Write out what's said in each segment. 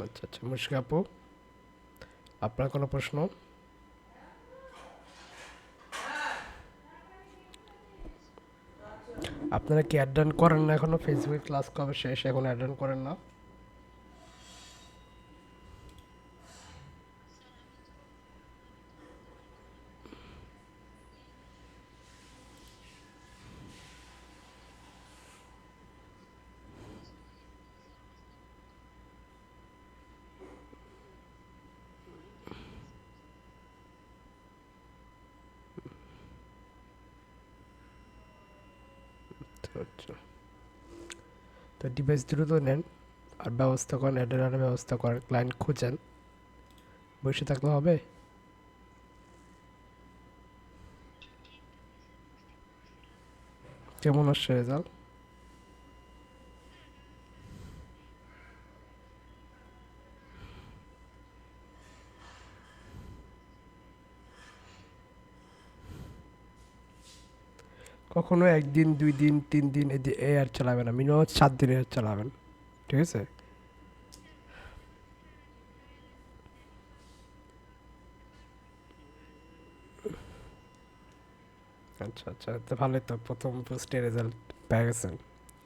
আচ্ছা আচ্ছা, মুশকিল আপু, আপনার কোনো প্রশ্ন? আপনারা কি অ্যাড করেন না এখনো? ফেসবুকে ক্লাস কবে শেষ, এখন অ্যাড করেন না? আচ্ছা আচ্ছা। তো ডিভাইস দ্রুত নেন, আর ব্যবস্থা করেন, অ্যাডের আর ব্যবস্থা করেন, ক্লায়েন্ট খুঁজেন। বসে থাকলে হবে? কেমন আসছে রেজাল্ট? কখনো একদিন, 2 দিন, 3 দিন এই আর চালাবেন না, মিনিমাম 7 দিন আর চালাবেন। ঠিক আছে? আচ্ছা আচ্ছা, তো ভালোই তো, প্রথম পোস্টে রেজাল্ট পেয়ে গেছেন,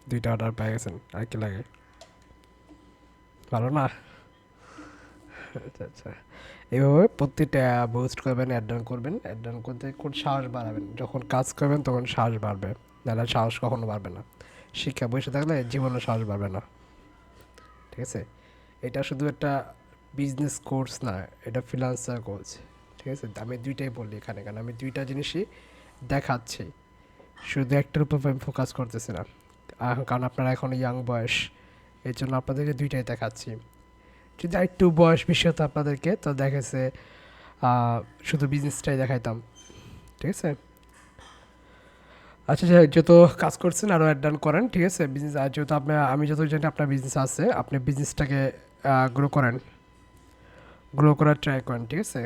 2টা অর্ডার পেয়ে গেছেন, আর কি লাগে? ভালো না? আচ্ছা আচ্ছা। এইভাবে প্রত্যেকটা বুস্ট করবেন, অ্যাড ডাউন করবেন, অ্যাড ডাউন করতে কোন সাহস বাড়াবেন, যখন কাজ করবেন তখন সাহস বাড়বে, নাহলে সাহস কখনো বাড়বে না। শিক্ষা বসে থাকলে জীবনে সাহস বাড়বে না। ঠিক আছে? এটা শুধু একটা বিজনেস কোর্স না, এটা ফ্রিল্যান্সার কোর্স। ঠিক আছে? আমি দুইটাই বলি এখানে, কারণ আমি দুইটা জিনিসই দেখাচ্ছি, শুধু একটার উপর আমি ফোকাস করতেছি না। কারণ আপনারা এখন ইয়াং বয়স, এই জন্য আপনাদেরকে দুইটাই দেখাচ্ছি। যদি একটু বয়স বেশি হতো আপনাদেরকে, তো দেখেছে শুধু বিজনেসটাই দেখাইতাম। ঠিক আছে? আচ্ছা, যত কাজ করছেন আরও অ্যাড ডান করেন। ঠিক আছে? বিজনেস, আর যেহেতু আপনার, আমি যত জানি আপনার বিজনেস আছে, আপনি বিজনেসটাকে গ্রো করেন, গ্রো করার ট্রাই করেন। ঠিক আছে?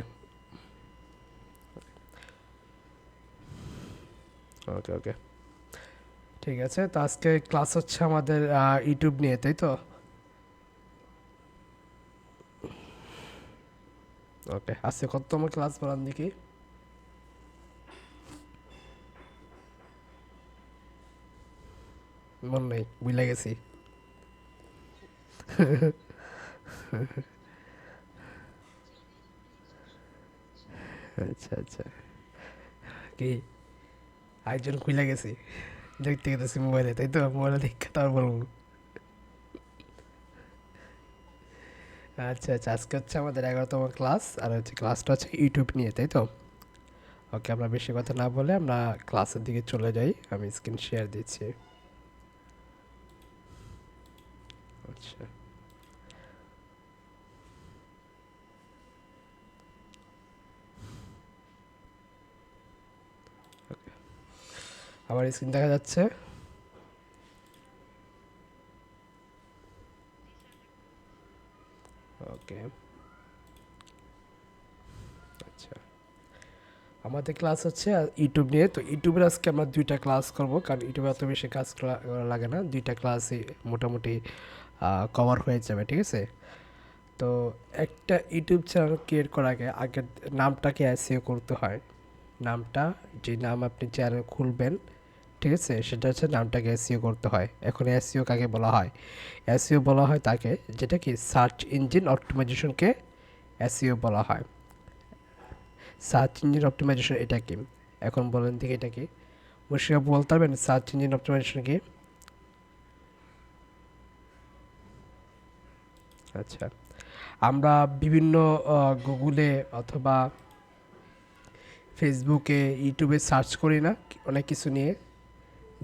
ওকে ওকে, ঠিক আছে। তো আজকে ক্লাস হচ্ছে আমাদের ইউটিউব নিয়ে, তাই তো? ওকে, আজকে কততম ক্লাস বলান দেখি? মনে নেই, ভুলে গেছি। আচ্ছা আচ্ছা। কি, একজন ভুলে গেছি, দেখতে গেছি মোবাইলে, তাই তো? মোবাইলে দেখে তার বলবো। আচ্ছা আচ্ছা, আজকে হচ্ছে আমাদের 11তম ক্লাস, আর হচ্ছে ক্লাসটা হচ্ছে ইউটিউব নিয়ে, তাই তো? ওকে, আমরা বেশি কথা না বলে আমরা ক্লাসের দিকে চলে যাই, আমি স্ক্রিন শেয়ার দিচ্ছি। আচ্ছা ওকে, আমার স্ক্রিন দেখা যাচ্ছে? ওকে। আচ্ছা, আমাদের ক্লাস হচ্ছে ইউটিউব নিয়ে। তো ইউটিউবের আজকে আমরা 2টা ক্লাস করব, কারণ ইউটিউবে এত বেশি কাজ করা লাগে না, 2টা ক্লাসই মোটামুটি কভার হয়ে যাবে। ঠিক আছে? তো একটা ইউটিউব চ্যানেল ক্রিয়েট করার আগে আগে নামটাকে এসইও করতে হয়। নামটা, যে নাম আপনি চ্যানেল খুলবেন, ঠিক আছে, সেটা হচ্ছে নামটাকে এসইও করতে হয়। এখন এসইও কাকে বলা হয়? এসইও বলা হয় তাকে, যেটা কি সার্চ ইঞ্জিন অপটিমাইজেশনকে এসইও বলা হয়। সার্চ ইঞ্জিন অপটিমাইজেশন এটা কি? এখন বলেন দেখি এটা কি? মুশিয়া বলতে পারবেন সার্চ ইঞ্জিন অপটিমাইজেশন কি? আচ্ছা, আমরা বিভিন্ন গুগলে অথবা ফেসবুকে, ইউটিউবে সার্চ করি না অনেক কিছু নিয়ে,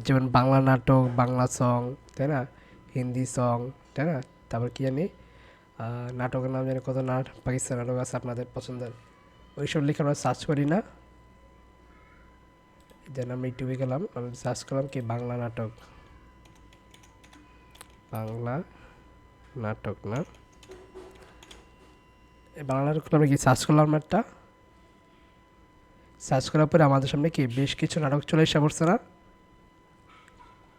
যেমন বাংলা নাটক, বাংলা সং, তাই না? হিন্দি সং, তাই না? তারপর কি জানি নাটকের নাম জানি, কত পাকিস্তান নাটক আছে আপনাদের পছন্দের, ওইসব লিখে আমরা সার্চ করি না? দেন আমরা ইউটিউবে গেলাম, আমি সার্চ করলাম কি বাংলা নাটক, বাংলা নাটক না, এই বাংলা নাটক আমরা কি সার্চ করলাম একটা, সার্চ করার পরে আমাদের সামনে কি বেশ কিছু নাটক চলে এসে পড়ছে না?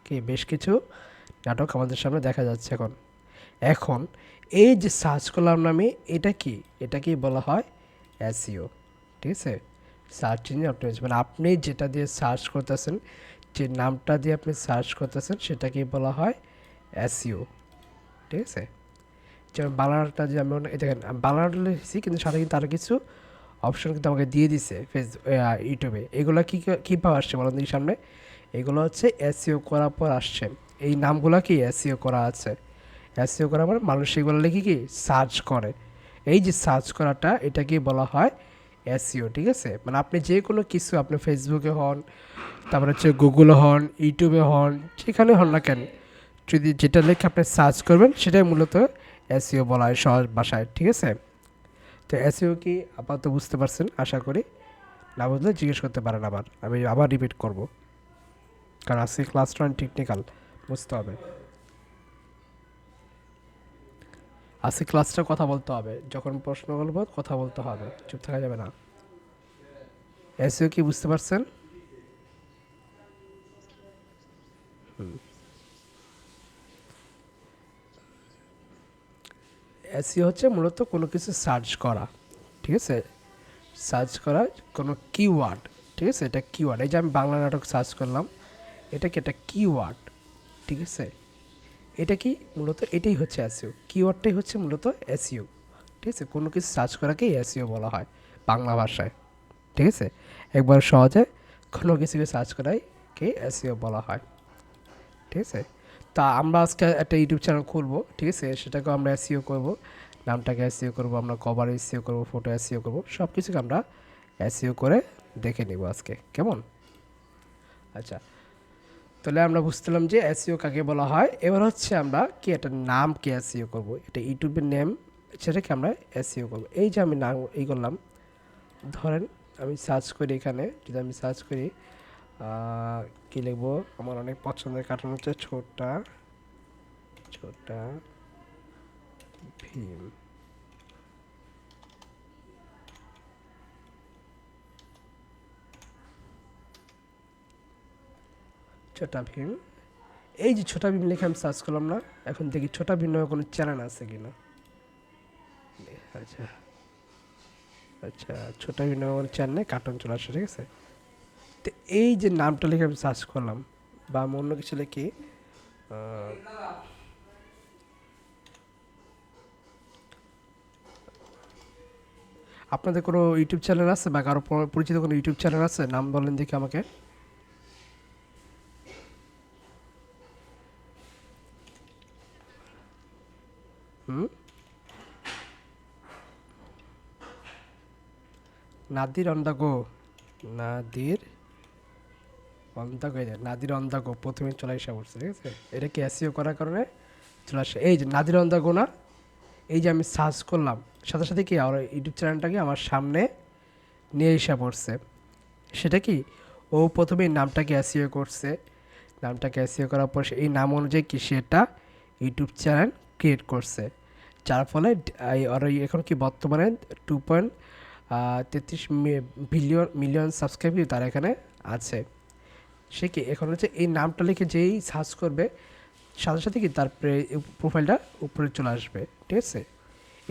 কি বেশ কিছু নাটক আমাদের সামনে দেখা যাচ্ছে এখন। এখন এই যে সার্চ করলাম না আমি, এটাকেই বলা হয় এসইও। ঠিক আছে, সার্চ ইঞ্জিন অপটিমাইজেশন, মানে আপনি যেটা দিয়ে সার্চ করতেছেন, যে নামটা দিয়ে আপনি সার্চ করতেছেন সেটাকেই বলা হয় এসইও। ঠিক আছে, যেমন বাংলাটা যে আমি দেখেন আমি বাংলাটা লিখেছি, কিন্তু সাথে কিন্তু আরও কিছু অপশন কিন্তু আমাকে দিয়ে দিছে ইউটিউবে। এগুলো কীভাবে আসছে বলুন দেখি সামনে? এগুলো হচ্ছে এসইও করার পর আসছে। এই নামগুলো কি এসইও করা আছে। এসইও করার পর মানুষ এগুলো লিখে কি সার্চ করে। এই যে সার্চ করাটা, এটাকেই বলা হয় এসইও। ঠিক আছে, মানে আপনি যে কোনো কিছু, আপনি ফেসবুকে হন, তারপরে হচ্ছে গুগলে হন, ইউটিউবে হন, যেখানে হন না কেন, যদি যেটা লিখে আপনি সার্চ করবেন সেটাই মূলত এসইও বলা হয় সহজ ভাষায়। ঠিক আছে, তো এসইও কি আপাতত বুঝতে পারছেন আশা করি। না বুঝলে জিজ্ঞেস করতে পারেন, আমি আবার রিপিট করব, কারণ আজকে ক্লাসটা টেকনিক্যাল, বুঝতে হবে। আজকে ক্লাসটা কথা বলতে হবে, যখন প্রশ্ন বলবো কথা বলতে হবে, চুপ থাকা যাবে না। এসইও কি বুঝতে পারছেন? এসইও হচ্ছে মূলত কোনো কিছু সার্চ করা। ঠিক আছে, সার্চ করা কোনো কিওয়ার্ড। ঠিক আছে, এটা কিওয়ার্ড। এই যে আমি বাংলা নাটক সার্চ করলাম, এটা কি একটা কিওয়ার্ড। ঠিক আছে, এটা কি মূলত এটাই হচ্ছে এসইও, কিওয়ার্ডটাই হচ্ছে মূলত এসইও। ঠিক আছে, কোনো কিছু সার্চ করাকেই এসইও বলা হয় বাংলা ভাষায়। ঠিক আছে, একবার সহজে কোনো কিছুকে সার্চ করাই কে এসইও বলা হয়। ঠিক আছে, তা আমরা আজকে একটা ইউটিউব চ্যানেল খুলবো। ঠিক আছে, সেটাকেও আমরা এসইও করব, নামটাকে এসইও করব, আমরা কভার এসইও করব, ফটো এসইও করব, সব কিছুকে আমরা এসইও করে দেখে নিব আজকে, কেমন? আচ্ছা, তাহলে আমরা বুঝতেলাম যে এসইও কাকে বলা হয়। এবার হচ্ছে আমরা কি একটা নামকে এসইও করব, এটা ইউটিউবের নেম, সেটাকে আমরা এসইও করব। এই যে আমি নাম এই করলাম, ধরেন আমি সার্চ করি, এখানে যদি আমি সার্চ করি কী লিখবো, আমার অনেক পছন্দের কার্টুন হচ্ছে ছোটা ছোটা ভীম। ছোটা ভীম, এই যে ছোটা ভীম লিখে আমি সার্চ করলাম না, এখন দেখি ছোটা ভীম নামে কোনো চ্যানেল আছে কিনা। আচ্ছা আচ্ছা, ছোটা ভীম নামে কোনো চ্যানেলে কার্টুন চলে আসে। ঠিক আছে, তো এই যে নামটা লিখে আমি সার্চ করলাম, বা আমি অন্য কিছু লিখি, আপনাদের কোনো ইউটিউব চ্যানেল আছে বা কারো পরিচিত কোনো ইউটিউব চ্যানেল আছে? নাম বলেন দেখি আমাকে। হুম, Nadir on the go, Nadir on the go, Nadir on the go প্রথমে চলে আসা পড়ছে। ঠিক আছে, এটা কি এসইও করার কারণে চলে আসে। এই যে নাদির অন দ্য গো না, এই যে আমি সার্চ করলাম, সাথে সাথে কি আমার ইউটিউব চ্যানেলটাকে আমার সামনে নিয়ে এসে পড়ছে। সেটা কি, ও প্রথমে এই নামটাকে এসইও করছে, নামটাকে এসইও করার পর এই নাম অনুযায়ী কি সে একটা ইউটিউব চ্যানেল ক্রিয়েট করছে, যার ফলে ওরা এখন কি বর্তমানে 2.33 মিলিয়ন সাবস্ক্রাইব তার এখানে আছে। সে কি এখন হচ্ছে এই নামটা লিখে যেই সার্চ করবে, সাথে সাথে কি তার প্রোফাইলটা উপরে চলে আসবে। ঠিক আছে,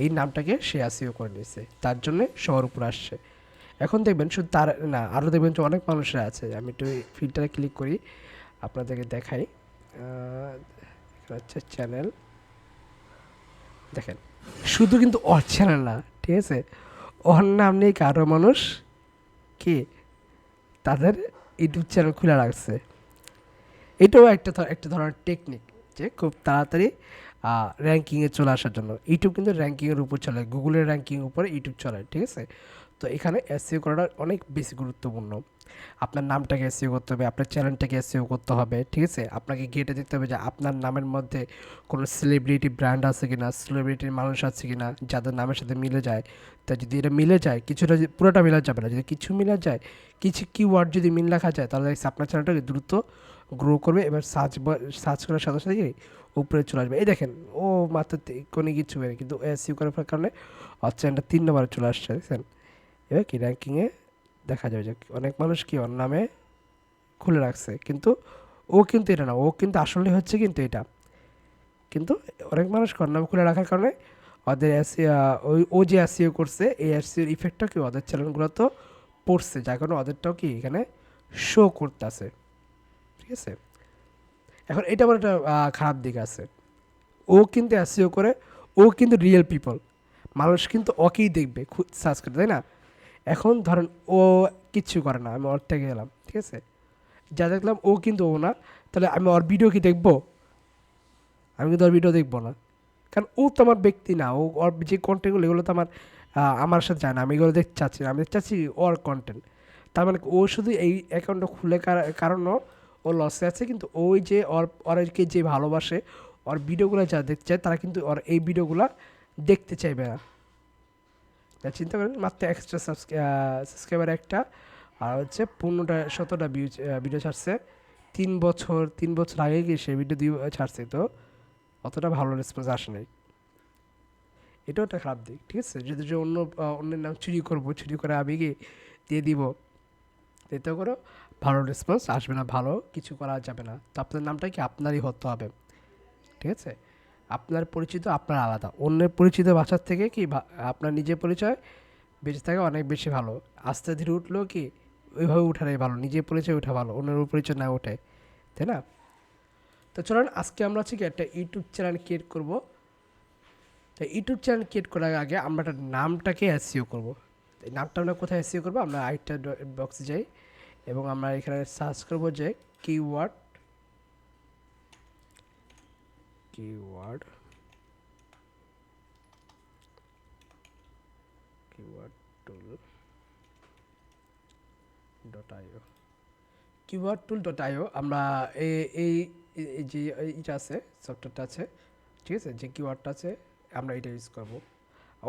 এই নামটাকে সে এসইও করে নিয়েছে, তার জন্য সবার উপরে আসছে। এখন দেখবেন শুধু তার না, আরও দেখবেন যে অনেক মানুষের আছে। আমি একটু ফিল্টারে ক্লিক করি, আপনাদেরকে দেখাই। হচ্ছে চ্যানেল, দেখেন, শুধু কিন্তু ওর চ্যানেল না, ঠিক আছে, ওর নাম নেই কারো মানুষ কি তাদের ইউটিউব চ্যানেল খুলে রাখছে। এটাও একটা ধরনের টেকনিক, যে খুব তাড়াতাড়ি র্যাঙ্কিংয়ে চলে আসার জন্য। ইউটিউব কিন্তু র্যাঙ্কিংয়ের উপর চলে, গুগলের র্যাঙ্কিংয়ের উপরে ইউটিউব চলে। ঠিক আছে, তো এখানে এসইও করাটা অনেক বেশি গুরুত্বপূর্ণ। আপনার নামটাকে এসইও করতে হবে, আপনার চ্যানেলটাকে এসইও করতে হবে। ঠিক আছে, আপনাকে গেটে দেখতে হবে যে আপনার নামের মধ্যে কোনো সেলিব্রিটি ব্র্যান্ড আছে কিনা, সেলিব্রিটির মানুষ আছে কিনা যাদের নামের সাথে মিলে যায়। তা যদি এটা মিলে যায়, কিছুটা পুরোটা মিলা যাবে না, যদি কিছু মিলে যায়, কিছু কিওয়ার্ড যদি মিল রাখা যায়, তাহলে আপনার চ্যানেলটাকে দ্রুত গ্রো করবে। এবার সার্চ করার সাথে সাথে উপরে চলে আসবে। এই দেখেন, ও মাত্র কোনো কিছু নেই, কিন্তু এসইও করার কারণে চ্যানেলটা 3 নম্বরে চলে আসছে। দেখছেন, এবার কি র্যাঙ্কিংয়ে দেখা যাবে যে অনেক মানুষ কি ওর নামে খুলে রাখছে, কিন্তু ও কিন্তু এটা না, ও কিন্তু আসলে হচ্ছে কিন্তু এটা কিন্তু অনেক মানুষ নাম খুলে রাখার কারণে ওদের ও যে এসইও করছে এই এসইওর ইফেক্টটা কি ওদের চ্যানেলগুলো তো পড়ছে, যার কারণে ওদেরটাও কি এখানে শো করতেছে। ঠিক আছে, এখন এটা আমার একটা খারাপ দিক আছে। ও কিন্তু এসইও করে, ও কিন্তু রিয়েল পিপল, মানুষ কিন্তু ওকেই দেখবে সার্চ করে, তাই না? এখন ধরেন ও কিচ্ছু করে না, আমি ওর থেকে গেলাম, ঠিক আছে, যা দেখলাম ও কিন্তু ও না, তাহলে আমি ওর ভিডিও কি দেখবো? আমি কিন্তু ওর ভিডিও দেখবো না, কারণ ও তো আমার ব্যক্তি না। ও ওর যে কন্টেন্টগুলো এগুলো তো আমার সাথে যায় না, আমি এগুলো দেখতে চাচ্ছি না, আমি দেখতে চাচ্ছি ওর কন্টেন্ট। তার মানে ও শুধু এই অ্যাকাউন্টটা খুলে কারণও ও লসে আছে, কিন্তু ওই যে ওরকে যে ভালোবাসে, ওর ভিডিওগুলো যা দেখতে চায় তারা কিন্তু ওর এই ভিডিওগুলো দেখতে চাইবে না। চিন্তা করেন, মাত্র এক্সট্রা সাবস্ক্রাইবার একটা, আর হচ্ছে 15-17টা ভিডিও ছাড়ছে 3 বছর আগে গিয়ে সে ভিডিও দিয়ে ছাড়ছে, তো অতটা ভালো রেসপন্স আসে নাই। এটাও একটা খারাপ দিক। ঠিক আছে, যদি যে অন্যের নাম চুরি করবো, চুরি করে আমি গিয়ে দিয়ে দিব, এতে করে ভালো রেসপন্স আসবে না, ভালো কিছু করা যাবে না। তো আপনার নামটা কি আপনারই হতে হবে। ঠিক আছে, আপনার পরিচিত আপনার আলাদা, অন্যের পরিচিত বাসার থেকে কি আপনার নিজের পরিচয় বেঁচে থাকা অনেক বেশি ভালো। আস্তে ধীরে উঠলেও কি ওইভাবে উঠাটাই ভালো, নিজের পরিচয় ওঠা ভালো, অন্যের পরিচয় না ওঠে, তাই না? তো চলুন আজকে আমরা হচ্ছে কি একটা ইউটিউব চ্যানেল ক্রিয়েট করবো। তো ইউটিউব চ্যানেল ক্রিয়েট করার আগে আমরা একটা নামটাকে এসইও করবো। এই নামটা আমরা কোথায় এসইও করবো? আমরা আইটা বক্সে যাই এবং আমরা এখানে সার্চ করবো যে কিওয়ার্ড কিওয়ার্ড কিওয়ার্ড টুল .io কিওয়ার্ড টুল .io। আমরা এই যে এইটা আছে, সফটওয়্যারটা আছে, ঠিক আছে, যে কিওয়ার্ডটা আছে আমরা এটা ইউজ করবো।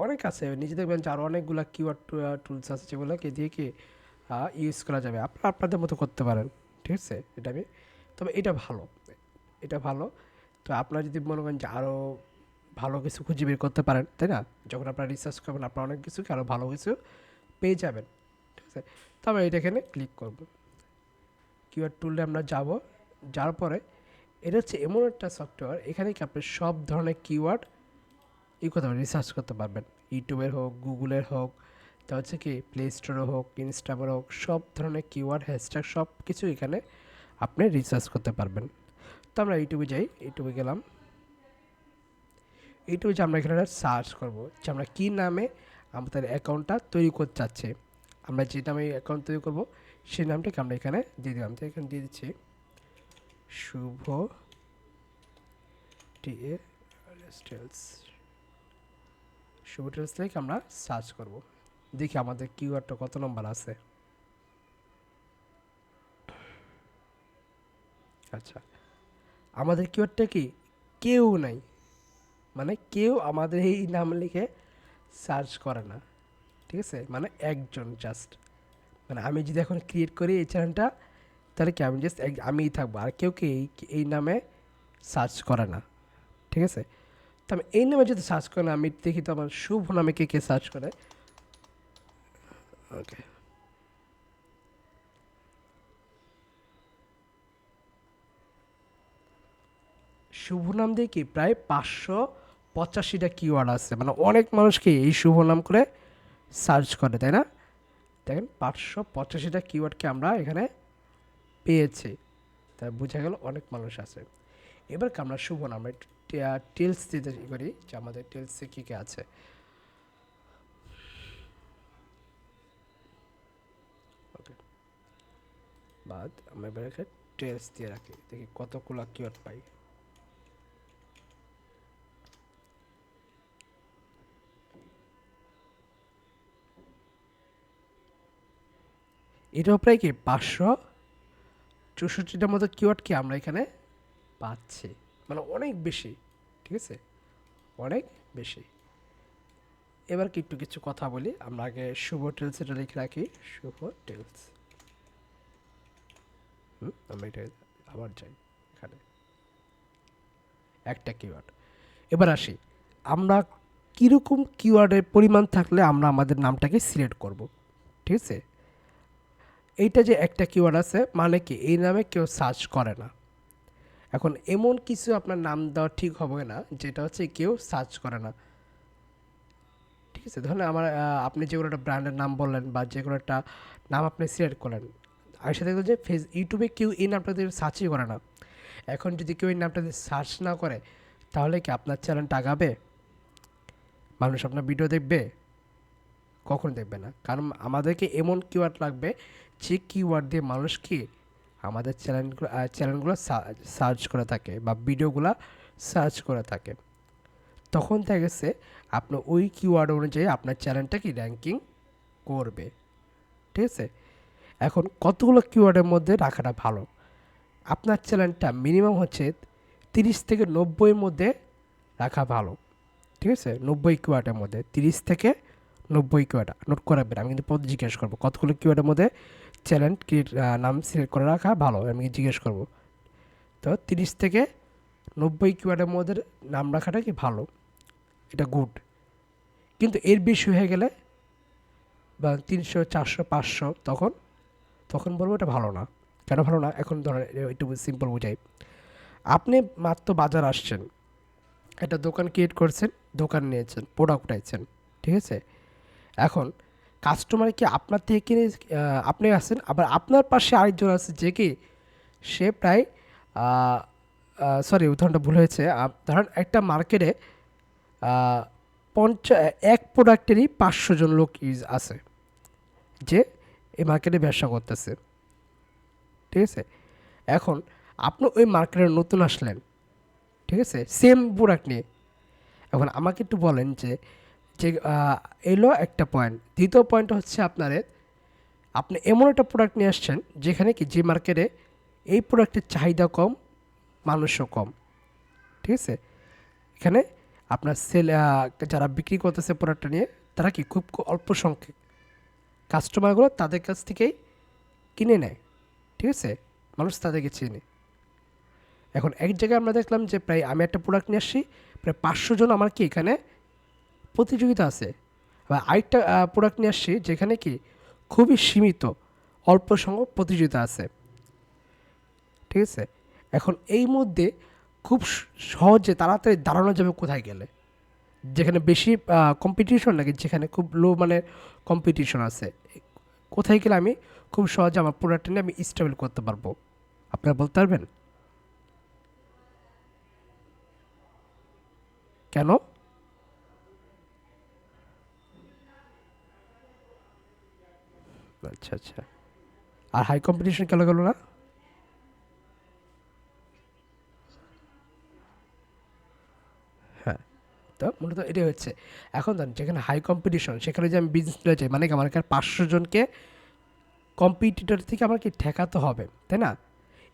অনেক আছে, নিজে দেখবেন যে আরও অনেকগুলো কিওয়ার্ড টুলস আছে যেগুলোকে দিয়ে কি ইউজ করা যাবে, আপনারা আপনাদের মতো করতে পারেন। ঠিক আছে, এটা আমি, তবে এটা ভালো, এটা ভালো। তো আপনারা যদি মনে করেন যে আরও ভালো কিছু খুঁজে বের করতে পারেন, তাই না? যখন আপনারা রিসার্চ করবেন আপনারা অনেক কিছু আরও ভালো কিছু পেয়ে যাবেন। ঠিক আছে, তো আমরা এটা এখানে ক্লিক করব, কিওয়ার্ড টুলে আমরা যাব। যাওয়ার পরে এটা হচ্ছে এমন একটা সফটওয়্যার, এখানে কি আপনি সব ধরনের কিওয়ার্ড করতে পারবেন, রিসার্চ করতে পারবেন, ইউটিউবের হোক, গুগলের হোক, তা হচ্ছে কি প্লে স্টোরে হোক, ইনস্টাগ্রামে হোক, সব ধরনের কিওয়ার্ড হ্যাশট্যাগ সব কিছু এখানে আপনি রিসার্চ করতে পারবেন। তো আমরা ইউটিউবে যাই, ইউটিউবে গেলাম, ইউটিউবে যে আমরা এখানে সার্চ করব যে আমরা কী নামে আমাদের অ্যাকাউন্টটা তৈরি করতে চাচ্ছি। আমরা যে নামে অ্যাকাউন্ট তৈরি করব সেই নামটাকে আমরা এখানে দিয়ে দিলাম। তো এখানে দিয়ে দিচ্ছি শুভ টেলস। শুভ টেলস থেকে আমরা সার্চ করব, দেখি আমাদের কিওয়ার্ডটা কত নম্বর আছে। আচ্ছা, আমাদের কিওয়ার্ডটা কি কেউ নাই, মানে কেউ আমাদের এই নাম লিখে সার্চ করে না। ঠিক আছে, মানে একজন জাস্ট, মানে আমি যদি এখন ক্রিয়েট করি এই চ্যানেলটা, তাহলে কি আমি জাস্ট আমিই থাকবো, আর কেউ কি এই নামে সার্চ করে না। ঠিক আছে, তো আমি এই নামে যদি সার্চ করে না, আমি দেখি তো আমার শুভ নামে কে কে সার্চ করে। ওকে, শুভ নাম দিয়ে কি প্রায় 585টা কিওয়ার্ড আছে, মানে অনেক মানুষকে এই শুভ নাম করে সার্চ করে, তাই না? দেখেন 585টা কিওয়ার্ডকে আমরা এখানে পেয়েছি, তা বোঝা গেল অনেক মানুষ আছে। এবার আমরা শুভ নাম টেলস দিতে করি যে আমাদের টেলসে কী কী আছে। ওকে, বাদ আমরা এবার এখানে টেলস দিয়ে রাখি, দেখি কতগুলো কিওয়ার্ড পাই। এটাও প্রায় কি 564টার মতো কিওয়ার্ডকে আমরা এখানে পাচ্ছি, মানে অনেক বেশি। ঠিক আছে, অনেক বেশি। এবার কি একটু কিছু কথা বলি, আমরা আগে শুভ টেলস এটা লিখে রাখি, শুভ টেলস। আমরা এটা আবার যাই, এখানে একটা কিওয়ার্ড। এবার আসি, আমরা কীরকম কিওয়ার্ডের পরিমাণ থাকলে আমরা আমাদের নামটাকে সিলেক্ট করব। ঠিক আছে, এইটা যে একটা কিওয়ার্ড আছে মানে কি এই নামে কেউ সার্চ করে না। এখন এমন কিছু আপনার নাম দেওয়া ঠিক হবে না যেটা হচ্ছে কেউ সার্চ করে না। ঠিক আছে, ধরুন আপনি যে কোনো একটা ব্র্যান্ডের নাম বললেন বা যে কোনো একটা নাম আপনি সিলেক্ট করলেন, আর সাথে দেখবেন যে ইউটিউবে কেউ এই নামটা দিয়ে সার্চই করে না। এখন যদি কেউ এই নামটা দিয়ে সার্চ না করে, তাহলে কি আপনার চ্যানেলটা আগাবে? মানুষ আপনার ভিডিও দেখবে? কখন দেখবে না। কারণ আমাদেরকে এমন কিওয়ার্ড লাগবে যে কিওয়ার্ড দিয়ে মানুষ কি আমাদের চ্যানেলগুলো সার্চ করে থাকে বা ভিডিওগুলো সার্চ করে থাকে। তখন দেখা গেছে আপনার ওই কিওয়ার্ড অনুযায়ী আপনার চ্যানেলটা কি র্যাঙ্কিং করবে। ঠিক আছে, এখন কতগুলো কিওয়ার্ডের মধ্যে রাখাটা ভালো? আপনার চ্যানেলটা মিনিমাম হচ্ছে 30 থেকে 90-এর মধ্যে রাখা ভালো। ঠিক আছে, 90 কিওয়ার্ডের মধ্যে, 30 থেকে 90 কিওয়ার্ড নোট করাবেন। আমি কিন্তু পদ জিজ্ঞেস করবো কতগুলো কিওয়ার্ডের মধ্যে চ্যানেল ক্রিয়েট নাম সিলেক্ট করে রাখা ভালো, আমি জিজ্ঞেস করবো। তো 30 থেকে 90 কিওয়ার্ডের মধ্যে নাম রাখাটা কি ভালো, এটা গুড। কিন্তু এর বেশি হয়ে গেলে বা 300, 400, 500, তখন তখন বলবো এটা ভালো না। কেন ভালো না? এখন ধরেন একটু সিম্পল বোঝাই। আপনি মাত্র বাজার আসছেন, একটা দোকান ক্রিয়েট করছেন, দোকান নিয়েছেন, প্রোডাক্ট উঠাইছেন। ঠিক আছে, এখন কাস্টমার কি আপনার থেকে কিনে আপনি আছেন, আবার আপনার পাশে আরেকজন আছে যে কি সে প্রায় সরি উদাহরণটা ভুল হয়েছে। ধরেন একটা মার্কেটে এক প্রোডাক্টেরই 500 জন লোক আছে যে এই মার্কেটে ব্যবসা করতেছে। ঠিক আছে, এখন আপনি ওই মার্কেটে নতুন আসলেন, ঠিক আছে, সেম প্রোডাক্ট নিয়ে। এখন আমাকে একটু বলেন যে যে এলো একটা পয়েন্ট। দ্বিতীয় পয়েন্ট হচ্ছে আপনি এমন একটা প্রোডাক্ট নিয়ে আসছেন যেখানে কি যে মার্কেটে এই প্রোডাক্টের চাহিদা কম, মানুষও কম। ঠিক আছে, এখানে আপনার যারা বিক্রি করতেছে প্রোডাক্টটা নিয়ে, তারা কি খুব অল্প সংখ্যক কাস্টমারগুলো তাদের কাছ থেকেই কিনে নেয়। ঠিক আছে, মানুষ তাদেরকে চেনে। এখন এক জায়গায় আমরা দেখলাম যে প্রায় আমি একটা প্রোডাক্ট নিয়ে আসছি, প্রায় 500 জন আমার কি এখানে প্রতিযোগিতা আছে। বা আরেকটা প্রোডাক্ট নিয়ে আসছি যেখানে কি খুবই সীমিত অল্প সংখ্যক প্রতিযোগিতা আছে। ঠিক আছে, এখন এই মধ্যে খুব সহজে তাড়াতাড়ি দাঁড়ানো যাবে কোথায় গেলে, যেখানে বেশি কম্পিটিশন নাকি যেখানে খুব লো মানে কম্পিটিশন আছে, কোথায় গেলে আমি খুব সহজে আমার প্রোডাক্টটা নিয়ে আমি স্টেবল করতে পারবো? আপনারা বলতে পারবেন কেন? আচ্ছা আচ্ছা, আর হাই কম্পিটিশন কেন গেল না? হ্যাঁ, তো মূলত এটাই হচ্ছে। এখন ধরেন যেখানে হাই কম্পিটিশন সেখানে যে আমি বিজনেস নিয়ে যাই, মানে কি আমার এখানে 500 জনকে কম্পিটিটর থেকে আমার কি ঠেকাতে হবে, তাই না?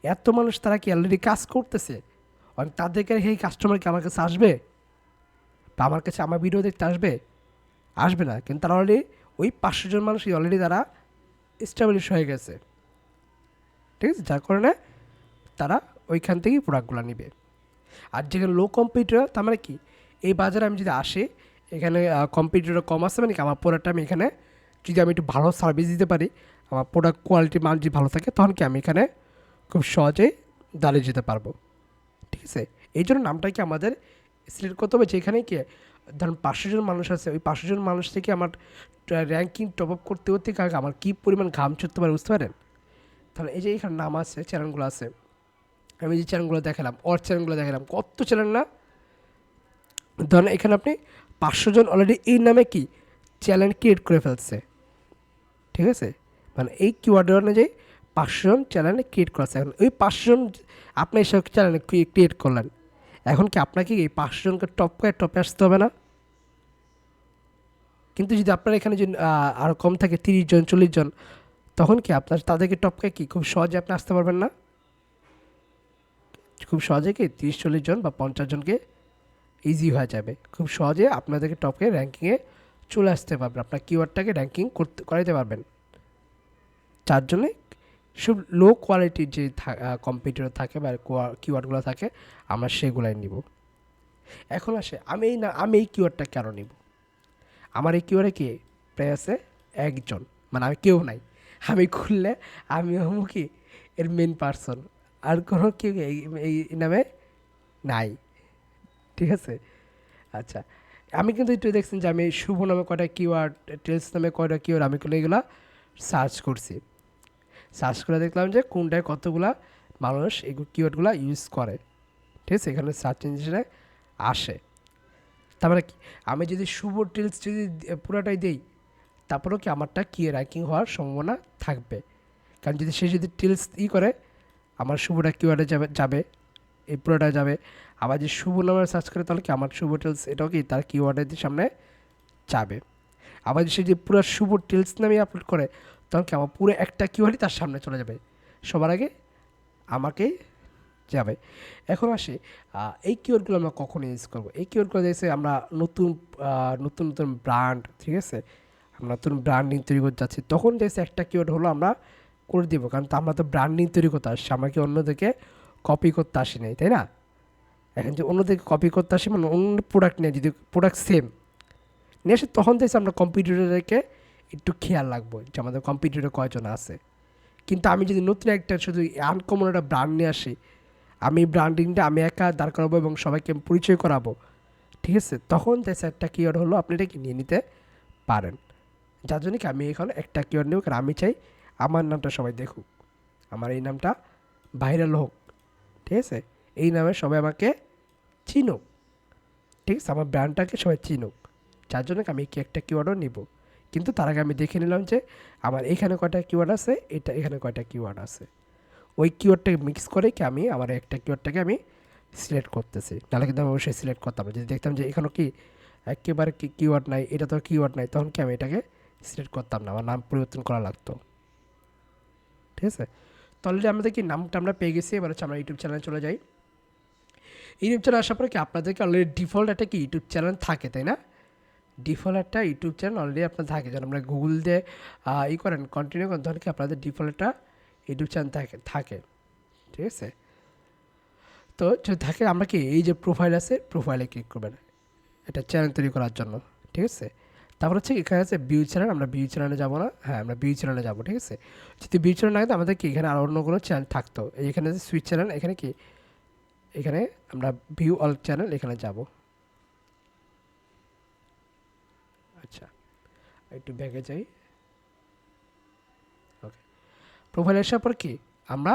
এত মানুষ তারা কি অলরেডি কাজ করতেছে, আমি তাদেরকে এই কাস্টমার কি আমার কাছে আসবে বা আমার কাছে আমার ভিডিও দেখতে আসবে? আসবে না। কিন্তু তারা অলরেডি ওই 500 জন মানুষই অলরেডি তারা এস্টাবলিশ হয়ে গেছে। ঠিক আছে, যার কারণে তারা ওইখান থেকেই প্রোডাক্টগুলো নিবে। আর যেখানে লো কম্পিটিটর, তার মানে কি এই বাজারে আমি যদি আসি, এখানে কম্পিটিটর কম আছে, মানে কি আমার প্রোডাক্টটা আমি এখানে যদি আমি একটু ভালো সার্ভিস দিতে পারি, আমার প্রোডাক্ট কোয়ালিটি মান যদি ভালো থাকে, তখন কি আমি এখানে খুব সহজেই দাঁড়িয়ে যেতে পারবো। ঠিক আছে, এই জন্য নামটা কি আমাদের সিলেক্ট করতে হবে যেখানে কি ধরুন 500 জন মানুষ আছে, ওই 500 জন মানুষ থেকে আমার র্যাঙ্কিং টপ আপ করতে হতে আমার কী পরিমাণ ঘাম ছুটতে পারে বুঝতে পারেন? তাহলে এই যে এখানে নাম আছে, চ্যানেলগুলো আছে, আমি যে চ্যানেলগুলো দেখালাম, ওর চ্যানেলগুলো দেখালাম, কত চ্যানেল না। ধরেন এখানে আপনি 500 জন অলরেডি এই নামে কি চ্যানেল ক্রিয়েট করে ফেলছে। ঠিক আছে, মানে এই কিওয়ার্ডের অনুযায়ী 500 জন চ্যানেল ক্রিয়েট করেছে। এখন ওই 500 জন আপনি এসব চ্যানেল ক্রিয়েট করলেন, এখন কি আপনাকে এই 500 জনকে টপে আসতে হবে না? কিন্তু যদি আপনার এখানে যদি আরও কম থাকে, 30 জন 40 জন, তখন কি আপনার তাদেরকে টপকে কি খুব সহজে আপনি আসতে পারবেন না? খুব সহজে কি 30-40 জন বা 50 জনকে ইজি হয়ে যাবে, খুব সহজে আপনাদেরকে টপকে র্যাঙ্কিংয়ে চলে আসতে পারবেন, আপনার কিওয়ার্ডটাকে র্যাঙ্কিং করাইতে পারবেন। যার জন্যে সব লো কোয়ালিটির যে কম্পিউটার থাকে বা কিওয়ার্ডগুলো থাকে, আমরা সেগুলাই নিব। এখন আসে আমি এই কিওয়ার্ডটা কেন নিব? আমার এই কিওয়ার্ডে কি প্রায় আছে একজন, মানে আমি কেউ নাই। আমি খুললে আমি হবো কি এর মেন পার্সন, আর কোনো কি এই নামে নাই, ঠিক আছে। আচ্ছা, আমি কিন্তু একটু দেখছেন যে আমি শুভ নামে কয়টা কিওয়ার্ড, টেলস নামে কয়টা কিওয়ার্ড আমি কিন্তু এগুলা সার্চ করছি। সার্চ করে দেখলাম যে কোনটায় কতগুলা মানুষ এই কিওয়ার্ডগুলো ইউজ করে, ঠিক আছে, এখানে সার্চ ইঞ্জিনে আসে। তার মানে কি, আমি যদি শুভ টেলস যদি পুরোটাই দিই, তারপরেও কি আমারটা কি র্যাঙ্কিং হওয়ার সম্ভাবনা থাকবে। কারণ যদি সে যদি টেলস করে আমার শুভটা কিওয়ার্ডে যাবে এই পুরোটা যাবে। আবার যে শুভ নামে সার্চ করে তাহলে কি আমার শুভ টেলস এটাও কি তার কিওয়ার্ডের সামনে যাবে। আবার সে যে পুরো শুভ টেলস নামে আপলোড করে তখন কি আমার পুরো একটা কিওয়ার্ডই তার সামনে চলে যাবে, সবার আগে আমাকে যাবে। এখন আসে এই কিওয়ার্ডগুলো আমরা কখন ইউজ করবো। এই কিওয়ার্ডগুলো দেখছে আমরা নতুন নতুন নতুন ব্র্যান্ড, ঠিক আছে, আমরা নতুন ব্র্যান্ডিং তৈরি করতে যাচ্ছি, তখন দেখছে একটা কিওয়ার্ড হলো আমরা করে দিব। কারণ তো আমরা তো ব্র্যান্ডিং তৈরি করতে আসছি, আমরা কি অন্যদিকে কপি করতে আসি নাই, তাই না। এখন যে অন্যদিকে কপি করতে আসি মানে অন্য প্রোডাক্ট নিয়ে, যদি প্রোডাক্ট সেম নিয়ে আসে তখন দেখছি আমরা কম্পিউটারকে একটু খেয়াল রাখবো যে আমাদের কম্পিউটারে কয়জন আছে। কিন্তু আমি যদি নতুন একটা শুধু আনকমন একটা ব্র্যান্ড নিয়ে আসি, আমি ব্র্যান্ডিংটা আমি একা দাঁড় করাবো এবং সবাইকে পরিচয় করাবো, ঠিক আছে, তখন দেখছি একটা কিওয়ার্ড হলো আপনি এটাকে নিয়ে নিতে পারেন। যার জন্য কি আমি এখন একটা কিওয়ার্ড নেব, কারণ আমি চাই আমার নামটা সবাই দেখুক, আমার এই নামটা ভাইরাল হোক, ঠিক আছে, এই নামে সবাই আমাকে চিনুক, ঠিক আছে, আমার ব্র্যান্ডটাকে সবাই চিনুক। যার জন্য আমি কি একটা কিওয়ার্ডও নিব। কিন্তু তার আগে আমি দেখে নিলাম যে আমার এখানে কয়টা কিওয়ার্ড আছে, এটা এখানে কয়টা কিওয়ার্ড আছে, ওই কিওয়ার্ডটাকে মিক্স করে কি আমি আমার একটা কিওয়ার্ডটাকে আমি সিলেক্ট করতেছি। নাহলে কিন্তু আমি অবশ্যই সিলেক্ট করতাম না। যদি দেখতাম যে এখানেও কি একেবারে কি কিওয়ার্ড নাই, এটা তো কিওয়ার্ড নাই, তখন কি আমি এটাকে সিলেক্ট করতাম না, আমার নাম পরিবর্তন করা লাগতো, ঠিক আছে। তো অলরেডি আমাদের কি নামটা আমরা পেয়ে গেছি। এবার হচ্ছে আমরা ইউটিউব চ্যানেলে চলে যাই। ইউটিউব চ্যানেল আসার পরে কি আপনাদেরকে অলরেডি ডিফল্ট একটা কি ইউটিউব চ্যানেল থাকে, তাই না। ডিফল্ট একটা ইউটিউব চ্যানেল অলরেডি আপনার থাকে, যখন আমরা গুগল দিয়ে করেন কন্টিনিউ করেন তখন কি আপনাদের ডিফল্ট একটা ইউটিউব চ্যানেল থাকে, ঠিক আছে। তো যদি থাকে আমরা কি এই যে প্রোফাইল আছে, প্রোফাইলে ক্লিক করবেন এটা চ্যানেল তৈরি করার জন্য, ঠিক আছে। তারপর হচ্ছে এখানে আছে ভিউ চ্যানেল, আমরা ভিউ চ্যানেলে যাবো না, হ্যাঁ আমরা ভিউ চ্যানেলে যাবো, ঠিক আছে। যদি ভিউ চ্যানেল না থাকে আমাদের কি এখানে আর অন্য কোনো চ্যানেল থাকতো, এখানে যে সুইচ চ্যানেল, এখানে কি এখানে আমরা ভিউ অল চ্যানেল এখানে যাব। আচ্ছা, একটু ব্যাগে যাই। ওকে, প্রোফাইল আসার পর কি আমরা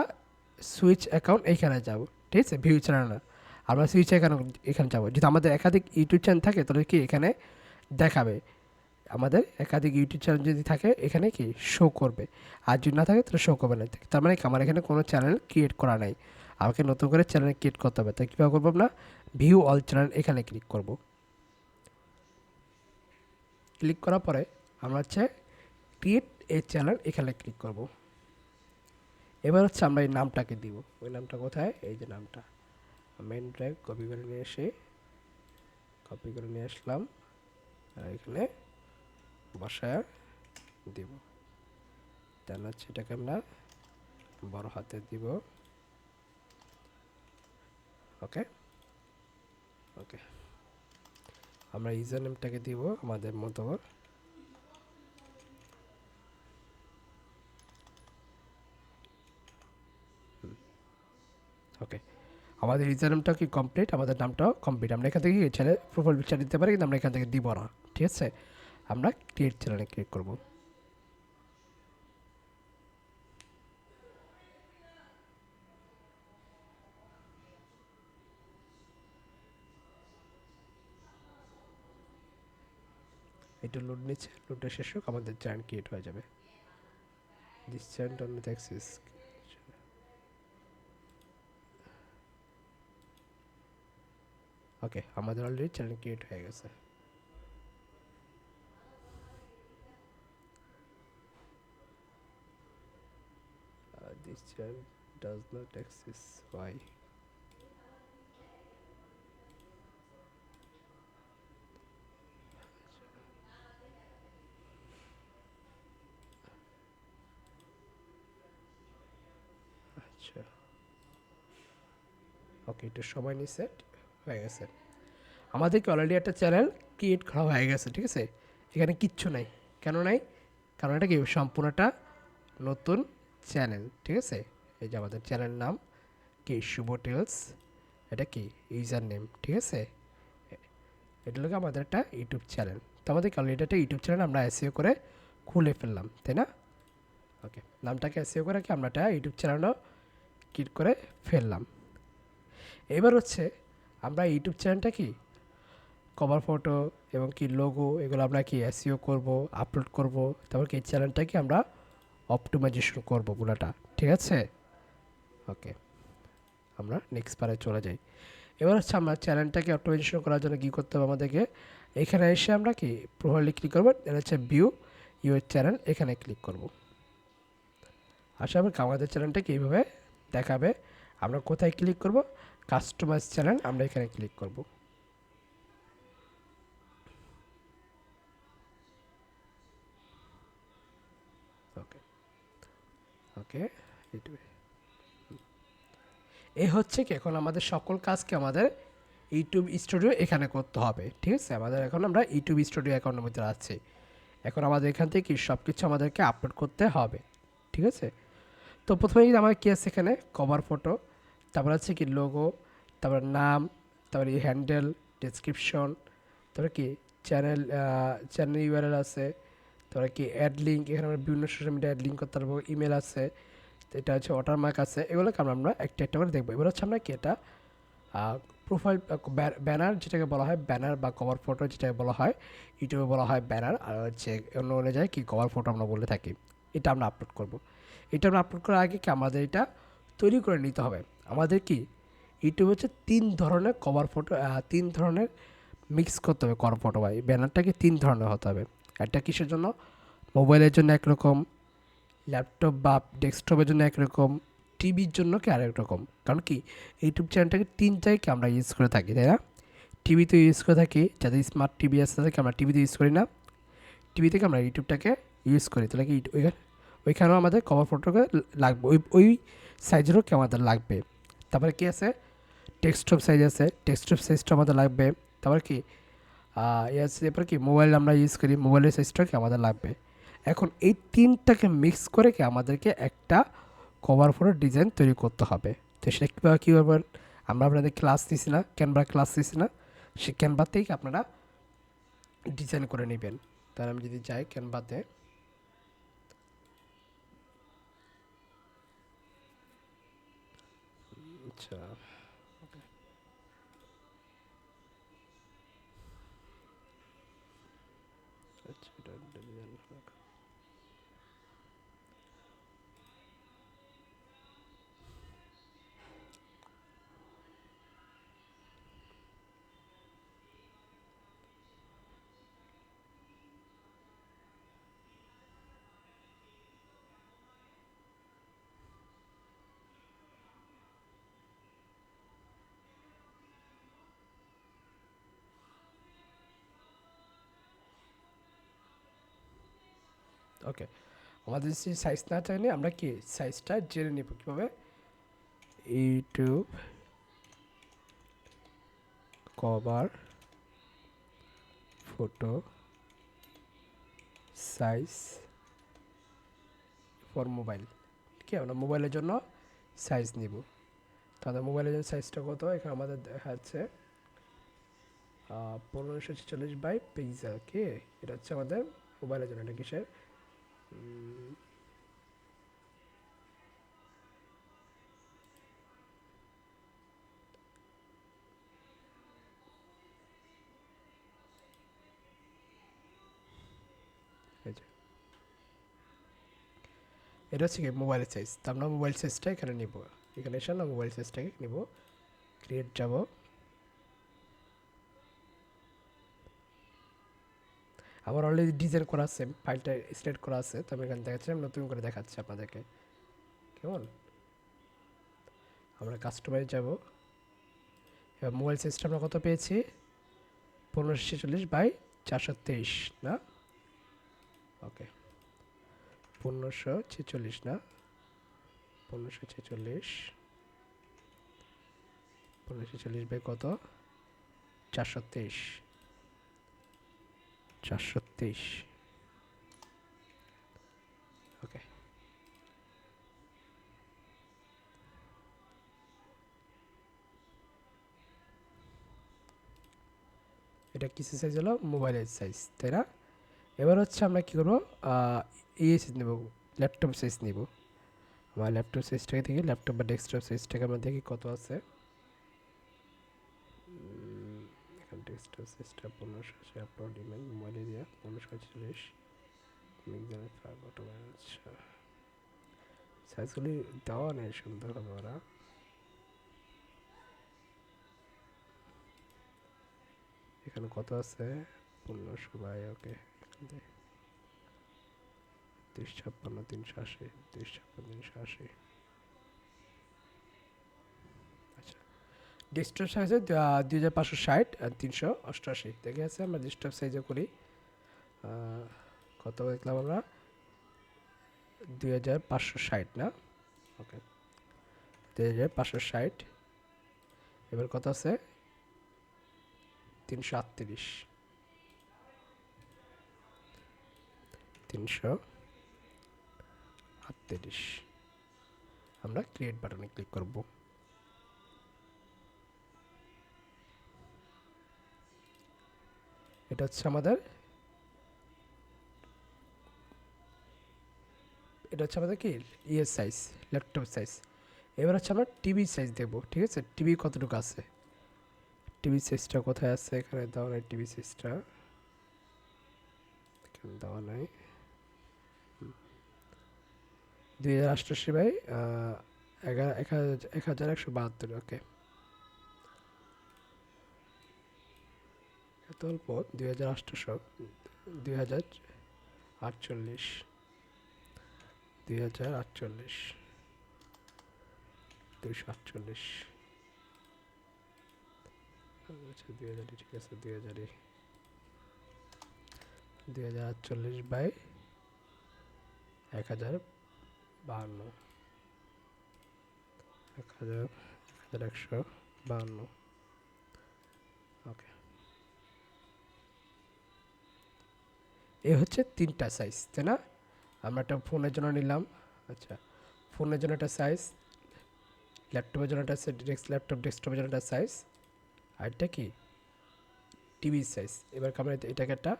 সুইচ অ্যাকাউন্ট এইখানে যাব, ঠিক আছে, ভিউ চ্যানেল না, আমরা সুইচ অ্যাকাউন্ট এখানে যাব। যদি আমাদের একাধিক ইউটিউব চ্যানেল থাকে তাহলে কি এখানে দেখাবে, আমাদের একাধিক ইউটিউব চ্যানেল যদি থাকে এখানে কি শো করবে, আর যদি না থাকে তাহলে শো করবে না। তার মানে কি আমার এখানে কোনো চ্যানেল ক্রিয়েট করা নাই, আমাকে নতুন করে চ্যানেল ক্রিয়েট করতে হবে। তাই কীভাবে করবো, না ভিউ অল চ্যানেল এখানে ক্লিক করব। ক্লিক করার পরে আমরা হচ্ছে ক্রিয়েট এ চ্যানেল এখানে ক্লিক করব। এবার হচ্ছে আমরা এই নামটাকে দিব, ওই নামটা কোথায়, এই যে নামটা মেন ড্রাইভ কপি করে নিয়ে এসে কপি করে নিয়ে আসলাম, আর এখানে বসায় দিব। দেন হচ্ছে এটাকে আমরা বড় হাতে দিব। ওকে ওকে, আমরা ইউজার নেমটাকে দিব আমাদের মতো। ওকে, আমাদের ইউজার নেমটা কি কমপ্লিট, আমাদের নামটাও কমপ্লিট। আমরা এখান থেকে চ্যানেল প্রোফাইল পিকচার দিতে পারি, কিন্তু আমরা এখান থেকে দিব না, ঠিক আছে। আমরা ক্রিয়েট চ্যানেলে ক্লিক করব। এটা লোড নিচ্ছে, লোডটা শেষ হোক, আমাদের চ্যানেল ক্রিয়েট হয়ে যাবে। This channel on with access. Okay, আমাদের অলরেডি চ্যানেল ক্রিয়েট হয়ে গেছে। This channel does not exist. Why? আচ্ছা, ওকে, একটু সময় নিয়ে সেট হয়ে গেছে। আমাদেরকে অলরেডি একটা চ্যানেল ক্রিয়েট করা হয়ে গেছে, ঠিক আছে। এখানে কিচ্ছু নাই, কেন নাই, কারণ এটা কি সম্পূর্ণ একটা নতুন চ্যানেল, ঠিক আছে। এই যে আমাদের চ্যানেল নাম, কি শুভ টেলস, এটা কি ইউজার নেম, ঠিক আছে। এটা হলো আমাদের একটা ইউটিউব চ্যানেল। তো আমাদের অলরেডি একটা ইউটিউব চ্যানেল আমরা এসইও করে খুলে ফেললাম, তাই না? ওকে, নামটাকে এসইও করে কি আমরা একটা ইউটিউব চ্যানেলও ক্লিক করে ফেললাম। এবার হচ্ছে আমরা ইউটিউব চ্যানেলটা কি কভার ফটো এবং কি লোগো এগুলো আমরা কি এসইও করব, আপলোড করব, তারপর কি চ্যানেলটাকে আমরা অপটিমাইজেশন করব পুরোটা, ঠিক আছে। ওকে, আমরা নেক্সট পারে চলে যাই। এবার হচ্ছে আমরা চ্যানেলটাকে অপটিমাইজেশন করার জন্য কী করতে হবে আমাদেরকে, এখানে এসে আমরা কি প্রোফাইলে ক্লিক করবো, এটা হচ্ছে ভিউ ইউর চ্যানেল, এখানে ক্লিক করব। আশা করি আমাদের চ্যানেলটাকে এইভাবে দেখাবে। আমরা কোথায় ক্লিক করব, কাস্টমাইজ চ্যানেল, আমরা এখানে ক্লিক করব। ওকে ওকে, এই হচ্ছে কি এখন আমাদের সকল কাজকে আমাদের ইউটিউব স্টুডিও এখানে করতে হবে, ঠিক আছে। আমাদের এখন আমরা ইউটিউব স্টুডিও অ্যাকাউন্টের মধ্যে আছি। এখন আমাদের এখান থেকে সব কিছু আমাদেরকে আপলোড করতে হবে, ঠিক আছে। তো প্রথমে আমার কী আছে এখানে কভার ফটো, তারপর আছে কি লোগো, তারপর নাম, তারপরে হ্যান্ডেল, ডেসক্রিপশন, তারপরে কি চ্যানেল, চ্যানেল ইউআরএল আছে, তারপরে কি অ্যাড লিঙ্ক, এখানে আমরা বিভিন্ন সোশ্যাল মিডিয়া অ্যাড লিঙ্ক করতে পারবো, ইমেল আছে, এটা হচ্ছে ওয়াটারমার্ক আছে, এগুলোকে আমরা একটা একটা করে দেখবো। এবার হচ্ছে আমরা কি এটা প্রোফাইল ব্যানার যেটাকে বলা হয়, ব্যানার বা কভার ফটো যেটাকে বলা হয়, ইউটিউবে বলা হয় ব্যানার, আর হচ্ছে অন্য অনুযায়ী কি কভার ফটো আমরা বলে থাকি। এটা আমরা আপলোড করব। এটা আমরা আপলোড করার আগে কি আমাদের এটা তৈরি করে নিতে হবে। আমাদের কি ইউটিউবে হচ্ছে 3 ধরনের কভার ফটো, 3 ধরনের মিক্স করতে হবে কভার ফটো, বা ব্যানারটাকে 3 ধরনের হতে হবে। একটা কিসের জন্য, মোবাইলের জন্য একরকম, ল্যাপটপ বা ডেস্কটপের জন্য একরকম, টিভির জন্য কি আরেক রকম। কারণ কি ইউটিউব চ্যানেলটাকে 3 জায়গায় আমরা ইউজ করে থাকি, তাই না। টিভিতে ইউজ করে থাকি, যাদের স্মার্ট টিভি আছে তাদেরকে আমরা টিভিতে ইউজ করি না, টিভি থেকে আমরা ইউটিউবটাকে ইউজ করি, তাহলে কি ওইখানেও আমাদের কভার ফটোকে লাগবে, ওই সাইজেরও কি আমাদের লাগবে। তারপরে কি আছে, ডেস্কটপ সাইজ আছে, ডেস্কটপ সাইজটা আমাদের লাগবে। তারপর কি এরপর কি মোবাইল আমরা ইউজ করি, মোবাইলের সাইজটা কি আমাদের লাগবে। এখন এই 3টাকে মিক্স করে কি আমাদেরকে একটা কভার ফটো ডিজাইন তৈরি করতে হবে। তো সেটা কীভাবে কী করবেন, আমরা আপনাদের ক্লাস নিছি না, ক্যানভা ক্লাস নিছি না, সে ক্যানভাতেই আপনারা ডিজাইন করে নেবেন। তাহলে আমি যদি যাই ক্যানভাতে, আচ্ছা ওকে, আমাদের যদি সাইজ না চাইলে আমরা কি সাইজটা জেনে নেব কীভাবে, YouTube cover photo size for mobile, কি আমরা মোবাইলের জন্য সাইজ নিব। তাহলে মোবাইলের জন্য সাইজটা কত, এখানে আমাদের দেখাচ্ছে 1546 বাই পিক্সেল, কি এটা হচ্ছে আমাদের মোবাইলের জন্য। এটা কিসের, এটা হচ্ছে কি মোবাইলের সাইজ। তো আমরা মোবাইল সাইজটা এখানে নিব, এখানে এসে আমরা মোবাইল সাইজটাকে নিব, ক্রিয়েট যাব, আমার অলরেডি ডিজাইন করা আছে, ফাইলটা সিলেক্ট করা আছে। তো আমি এখানে দেখাচ্ছি, আমি নতুন করে দেখাচ্ছি আপনাদেরকে, কেমন। আমরা কাস্টমাইজ যাব, এবার মোবাইল সাইজটা আমরা কত পেয়েছি, 1546 বাই 423 না, ওকে 1546 না, 1546, 1546 বাই কত, 423, 423, ওকে। এটা কিসের সাইজ হলো? মোবাইলের সাইজ, তাই না? এবার হচ্ছে আমরা কী করবো, ইয়ে সাইজ নেব, ল্যাপটপ সাইজ নেব। আমার ল্যাপটপ সাইজটাকে দেখি, ল্যাপটপ বা ডেস্কটপ সাইজটাকে আমরা দেখি কত আছে। এখন ডেস্কটপ সাইজটা 1580, upload email, mobile area 1540, mixer five auto. আচ্ছা, সাইজগুলি দেওয়া নেই সুন্দরভাবে ওরা। এখানে কত আছে? 1500 বাই, ওকে, 356, 380, 356, 380। আচ্ছা, ডেস্কটপ সাইজে 2560 আর 388 দেখে আছে। আমরা ডেস্কটপ সাইজে করি, কত দেখলাম আমরা? 2560 না? ওকে, 2560। এবার কত আছে? 338, 338। আমরা ক্রিয়েট বাটনে ক্লিক করব। এটা হচ্ছে আমাদের, এটা হচ্ছে আমাদের কি ইয়ের সাইজ, ল্যাপটপ সাইজ। এবার হচ্ছে আমরা টিভি সাইজ দেখবো, ঠিক আছে? টিভি কতটুকু আছে, টিভি সাইজটা কোথায় আছে? এখানে দেওয়া নাই টিভি সাইজটা, এখানে দেওয়া নাই। 2088 বাই 1172, ওকে। এত অল্প? 2800, 2048, 2048, 248। আচ্ছা, 2000, ঠিক আছে, 2048 বাই 1052, 1152, ওকে। এ হচ্ছে 3টা সাইজ, তাই না? আমরা একটা ফোনের জন্য নিলাম। আচ্ছা, ফোনের জন্য একটা সাইজ, ল্যাপটপের জন্য একটা ল্যাপটপ ডেস্কটপের জন্য একটা সাইজ, আর এটা কি টিভি সাইজ। এবার আমরা এটাকে একটা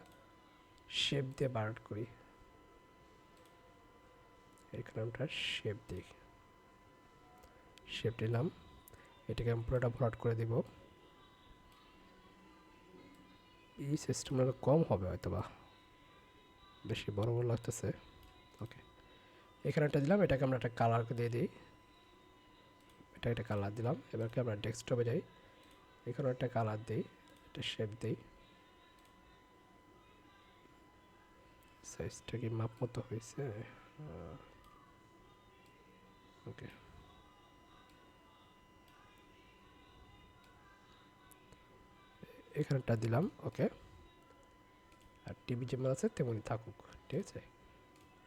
শেপ দিয়ে বার করি। এখানে আমরা শেপ দিই, শেপ দিলাম। এটাকে আমি পুরোটা ভরাট করে দিব। এই সিস্টেমটা কম হবে হয়তো, বা বেশি বড় বড় লাগতেছে। ওকে, এখানে একটা দিলাম, এটাকে আমরা একটা কালার দিয়ে দিই। এটা একটা কালার দিলাম। এবার কি আমরা ডেস্কটপে যাই, এখানে একটা কালার দিই, একটা শেপ দিই। সাইজটা কি মাপ মতো হয়েছে? ওকে, এখানেটা দিলাম, ওকে। আর টিভি যেমন আছে তেমনই থাকুক, ঠিক আছে।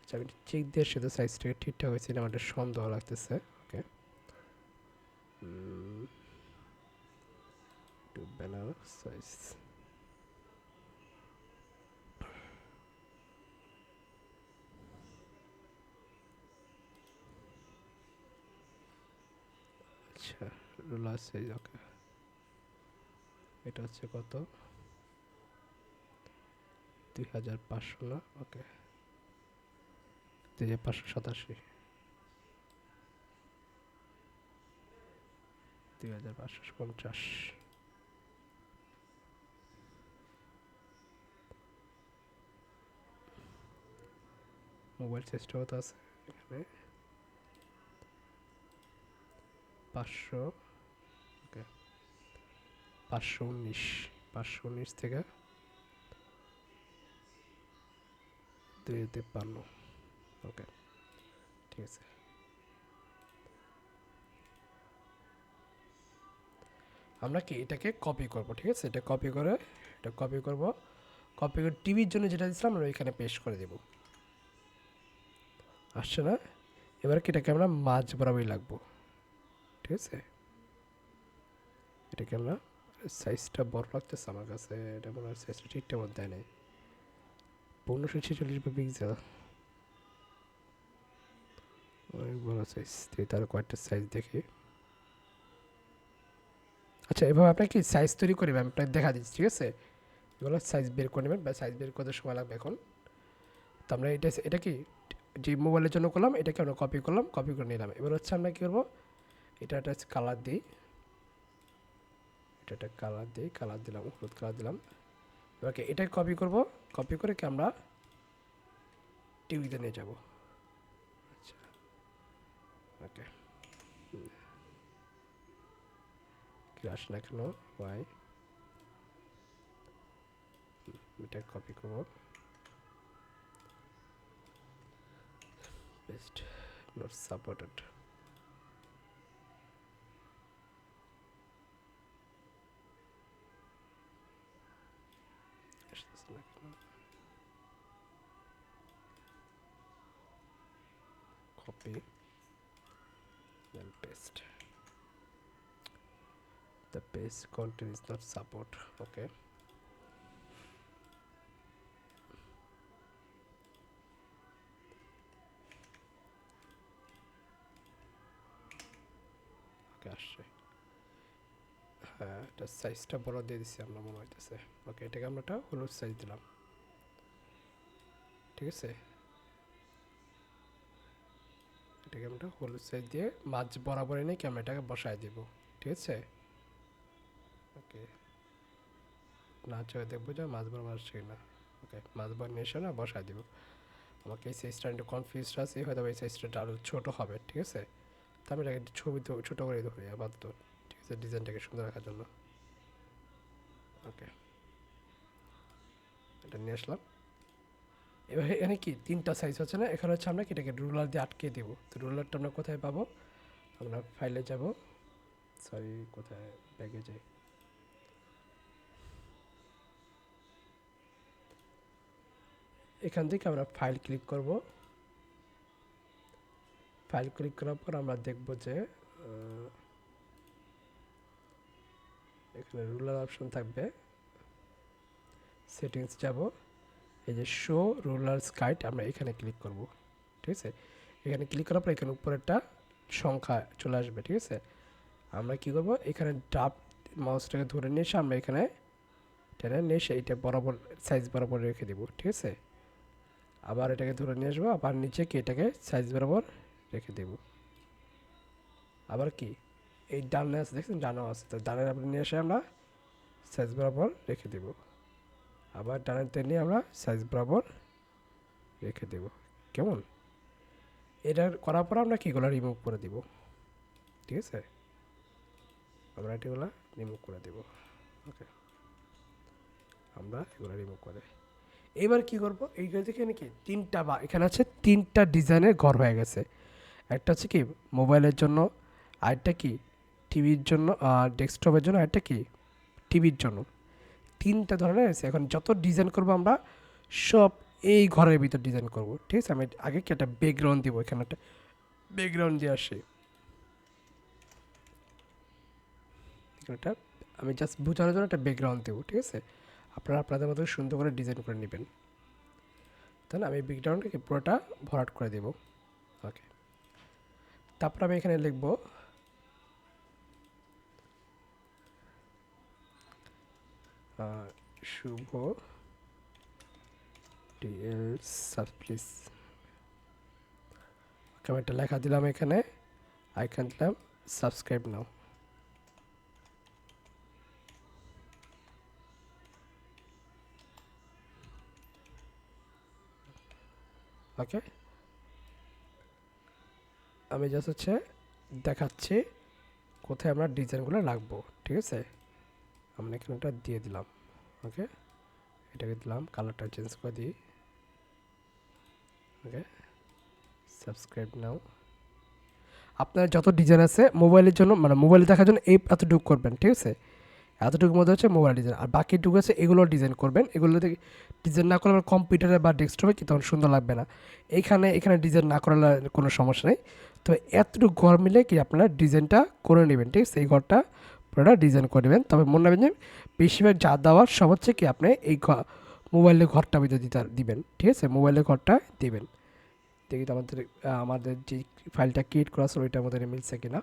আচ্ছা, আমি চেক দিয়ে শুধু সাইজটাকে ঠিকঠাক হয়েছে না, আমার সন্দেহ লাগতেছে। ওকে, টু ব্যানার সাইজ, আচ্ছা, রুলার সাইজ, ওকে। এটা হচ্ছে কত? 2500 না? ওকে, 2587, 2550। মোবাইল সাইজটা কত আছে এখানে? 500, ওকে, 519, 519 থেকে 253, ওকে, ঠিক আছে। আমরা কি এটাকে কপি করব, ঠিক আছে? এটা কপি করে, এটা কপি করব, কপি করে টিভির জন্য যেটা দিয়েছিলাম আমরা এখানে পেস্ট করে দেব। আসছে না? এবার কি এটাকে আমরা মাঝ বরাবরই লাগবো, ঠিক আছে? এটাকে আমরা, সাইজটা বড় লাগতেছে আমার কাছে, এটা মনে হয় সাইজটা ঠিকঠাক মতো দেয় নাই। 1546 পিক্সেল, অনেক বড় সাইজ। তার কয়েকটা সাইজ দেখি। আচ্ছা, এভাবে আপনাকে কি সাইজ তৈরি করি আমি আপনাকে দেখা দিচ্ছি, ঠিক আছে? এগুলো সাইজ বের করে নেবেন, বা সাইজ বের করতে সময় লাগবে এখন। তো আমরা এটা কি যে মোবাইলের জন্য করলাম, এটাকে আমরা কপি করলাম, কপি করে নিলাম। এবার হচ্ছে আমরা কী করবো, এটা একটা কালার দিই, এটা একটা কালার দিই, কালার দিলাম, হলুদ কালার দিলাম। ওকে, এটাকে কপি করব, কপি করে কি আমরা টিভিতে নিয়ে যাব। আচ্ছা, ওকে, কি আসে না কেন, ওয়াই, এটা কপি করব, paste, not supported. copy then paste. The page content is not support. Okay, okay, আসছে। হ্যাঁ, এটা সাইজটা বড় দিয়ে দিচ্ছি আমরা, মনে হইতেছে। ওকে, এটাকে আমরা একটা হলুদ সাইজ দিলাম, ঠিক আছে। এটাকে আমরা হলুদ সাইজ দিয়ে মাঝ বরাবর এনে কি আমরা এটাকে বসায় দিব, ঠিক আছে। ওকে, না চাই দেখবো যে মাছ বরাবর আসছে কিনা। ওকে, মাছ বরাবর নিয়ে এসে না বসায় দিব। আমাকে এই সাইজটা একটু কনফিউজ আছে, হয়তো এই সাইজটা আরও ছোটো হবে, ঠিক আছে। তো আমি এটাকে ছবি তো ছোটো করে ধরি আপাতত, ঠিক আছে, ডিজাইনটাকে সুন্দর রাখার জন্য। ওকে, এটা নিয়ে আসলাম। এবার এখানে কি তিনটা সাইজ হচ্ছে না, এখানে হচ্ছে আমরা কি এটাকে রুলার দিয়ে আটকে দেবো। তো রুলারটা আমরা কোথায় পাবো, আমরা ফাইলে যাব, সরি কোথায়, ব্যাগে যাই, এখান থেকে আমরা ফাইল ক্লিক করব। ফাইল ক্লিক করার পর আমরা দেখব যে এখানে রুলার অপশন থাকবে, সেটিংস যাব, এই যে শো রুলার গাইড, আমরা এখানে ক্লিক করব, ঠিক আছে। এখানে ক্লিক করার পর এখানে উপরে একটা সংখ্যা চলে আসবে, ঠিক আছে। আমরা কি করব, এখানে ডাব মাউসটাকে ধরে নিয়ে এসে আমরা এখানে টেনে নিয়ে এসে এইটা বরাবর সাইজ বরাবর রেখে দেবো, ঠিক আছে। আবার এটাকে ধরে নিয়ে আসবো, আবার নিচে কি এটাকে সাইজ বরাবর রেখে দেব। আবার কি এই ডানে আছে, দেখছেন ডানেও আছে, তো ডানের আবার নিয়ে এসে আমরা সাইজ বরাবর রেখে দেব। আবার ডানেতে নিয়ে আমরা সাইজ বরাবর রেখে দেব, কেমন। এটা করার পর আমরা কীগুলো রিমুভ করে দিব, ঠিক আছে। আমরা এগুলো রিমুভ করে দেব। ওকে, আমরা এগুলো রিমুভ করে এবার কি করব, এইগুলো থেকে নাকি তিনটা, বা এখানে আছে তিনটা ডিজাইনের ঘর হয়ে গেছে। একটা হচ্ছে কি মোবাইলের জন্য, আরেকটা কি টিভির জন্য, আর ডেস্কটপের জন্য, আরেকটা কি টিভির জন্য। তিনটা ধরনের আছে। এখন যত ডিজাইন করব আমরা সব এই ঘরের ভিতর ডিজাইন করব, ঠিক আছে। আমি আগে কি একটা ব্যাকগ্রাউন্ড দিব, এখানে একটা ব্যাকগ্রাউন্ড দিয়ে আসি, একটা আমি জাস্ট বোঝানোর জন্য একটা ব্যাকগ্রাউন্ড দেবো, ঠিক আছে। আপনারা আপনাদের মতো সুন্দর করে ডিজাইন করে নেবেন, তাই না। আমি ব্যাকগ্রাউন্ডটাকে পুরোটা ভরাট করে দেব। ওকে, তারপর আমি এখানে লিখব শুভ ডিএল সাবপ্লিস। ওকে, আমি একটা লেখা দিলাম এখানে, আইকন দিলাম, সাবস্ক্রাইব নাও। ওকে, আমি জাস্ট হচ্ছে দেখাচ্ছি কোথায় আমরা ডিজাইনগুলো রাখবো, ঠিক আছে। আমরা এখানে একটা দিয়ে দিলাম। ওকে, এটাকে দিলাম, কালারটা চেঞ্জ করে দিই। ওকে, সাবস্ক্রাইব নাও। আপনার যত ডিজাইন আছে মোবাইলের জন্য, মানে মোবাইলে দেখার জন্য এই এতটুকু করবেন, ঠিক আছে। এতটুকুর মধ্যে হচ্ছে মোবাইল ডিজাইন, আর বাকিটুকু আছে এগুলো ডিজাইন করবেন। এগুলো ডিজাইন না করলে কম্পিউটারে বা ডেস্কটপে কি তখন সুন্দর লাগবে না। এখানে ডিজাইন না করলে কোনো সমস্যা নেই। তো এতটুকু ঘর মিলে কি আপনারা ডিজাইনটা করে নেবেন, ঠিক আছে। এই ঘরটা পুরোটা ডিজাইন করে নেবেন। তবে মনে রাখবেন যে বেশিরভাগ যা দেওয়ার সব হচ্ছে কি আপনি এই মোবাইলের ঘরটা ভিতরে দিবেন, ঠিক আছে। মোবাইলের ঘরটা দিবেন। দেখি তো আমাদের যে ফাইলটা ক্রিয়েট করা আছে ওইটার মধ্যে মিলছে কিনা।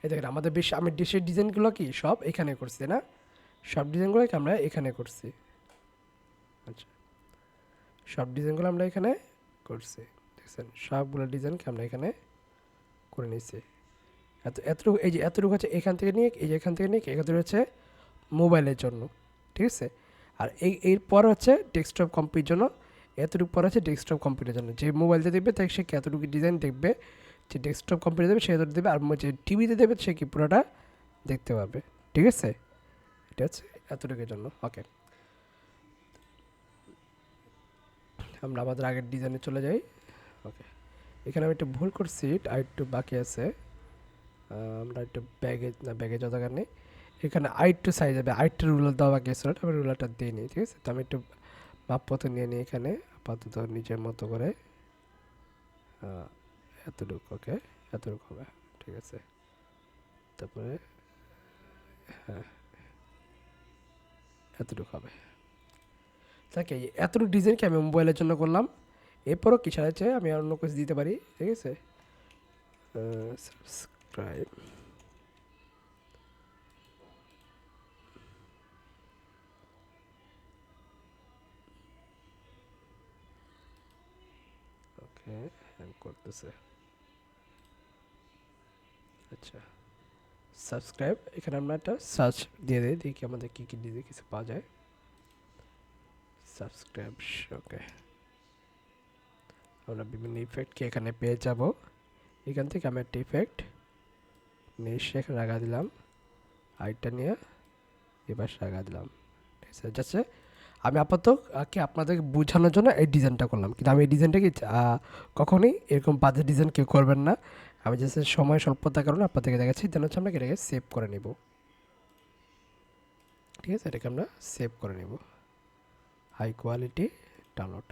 এই দেখেন আমাদের বেশ আমি দেশের ডিজাইনগুলো কি সব এখানে করছি তাই না, সব ডিজাইনগুলো আমরা এখানে করছি। আচ্ছা, সব ডিজাইনগুলো আমরা এখানে করছি, দেখছেন সবগুলো ডিজাইনকে আমরা এখানে করে নিয়েছি। এতটুকু এই যে এতটুকু হচ্ছে এখান থেকে নিয়ে এই যে এখান থেকে নিয়ে এখানে হচ্ছে মোবাইলের জন্য, ঠিক আছে। আর এরপর হচ্ছে ডেস্কটপ কম্পিউটার জন্য, এতটুকু পর হচ্ছে ডেস্কটপ কম্পিউটার জন্য। যে মোবাইলতে দেখবে তাই সে এতটুকু ডিজাইন দেখবে, যে ডেস্কটপ কম্পিউটার দেবে সে এতটুকু দেবে, আর যে টিভিতে দেবে সে কি পুরোটা দেখতে পাবে, ঠিক আছে। এটা হচ্ছে এতটুকুর জন্য। ওকে, আমরা আমাদের আগের ডিজাইনে চলে যাই। ওকে, এখানে আমি একটু ভুল করছি, আর একটু বাকি আছে। আমরা একটু ব্যাগে না, ব্যাগে যত দরকার নেই, এখানে আরেকটু সাইজ হবে, আরেকটু রুলার দেওয়া বাকি আছে, আমি রুলারটা দিয়ে নিই, ঠিক আছে। তো আমি একটু মাপপত্র নিয়ে নিই এখানে আপাতত নিজের মতো করে, এতটুকু। ওকে, এতটুকু হবে, ঠিক আছে। তারপরে হ্যাঁ, এতটুকু হবে। তাকে এতটুকু ডিজাইনকে আমি মোবাইলের জন্য করলাম। এরপরও কি ছাড়া চাই আমি অন্য কিছু দিতে পারি, ঠিক আছে। সাবস্ক্রাইব, ওকে, করতেছে। আচ্ছা, সাবস্ক্রাইব, এখানে আমরা একটা সার্চ দিয়ে দিই, দেখি আমাদের কী কী দিয়ে কিছু পাওয়া যায়। সাবস্ক্রাইব, ওকে, আমরা বিভিন্ন ইফেক্টকে এখানে পেয়ে যাব। এখান থেকে আমি একটা ইফেক্ট নিয়ে এখানে লাগা দিলাম, আইটা নিয়ে এবার লাগা দিলাম, ঠিক আছে। যাচ্ছে আমি আপাতত কি আপনাদের বোঝানোর জন্য এই ডিজাইনটা করলাম, কিন্তু আমি এই ডিজাইনটা কি কখনোই এরকম বাজে ডিজাইন কেউ করবেন না। আমি জাস্ট সময় স্বল্পতার কারণে আপনাদেরকে দেখাচ্ছি, দেন হচ্ছে আমরা এটাকে সেভ করে নেব, ঠিক আছে। এটাকে আমরা সেভ করে নেব, হাই কোয়ালিটি ডাউনলোড,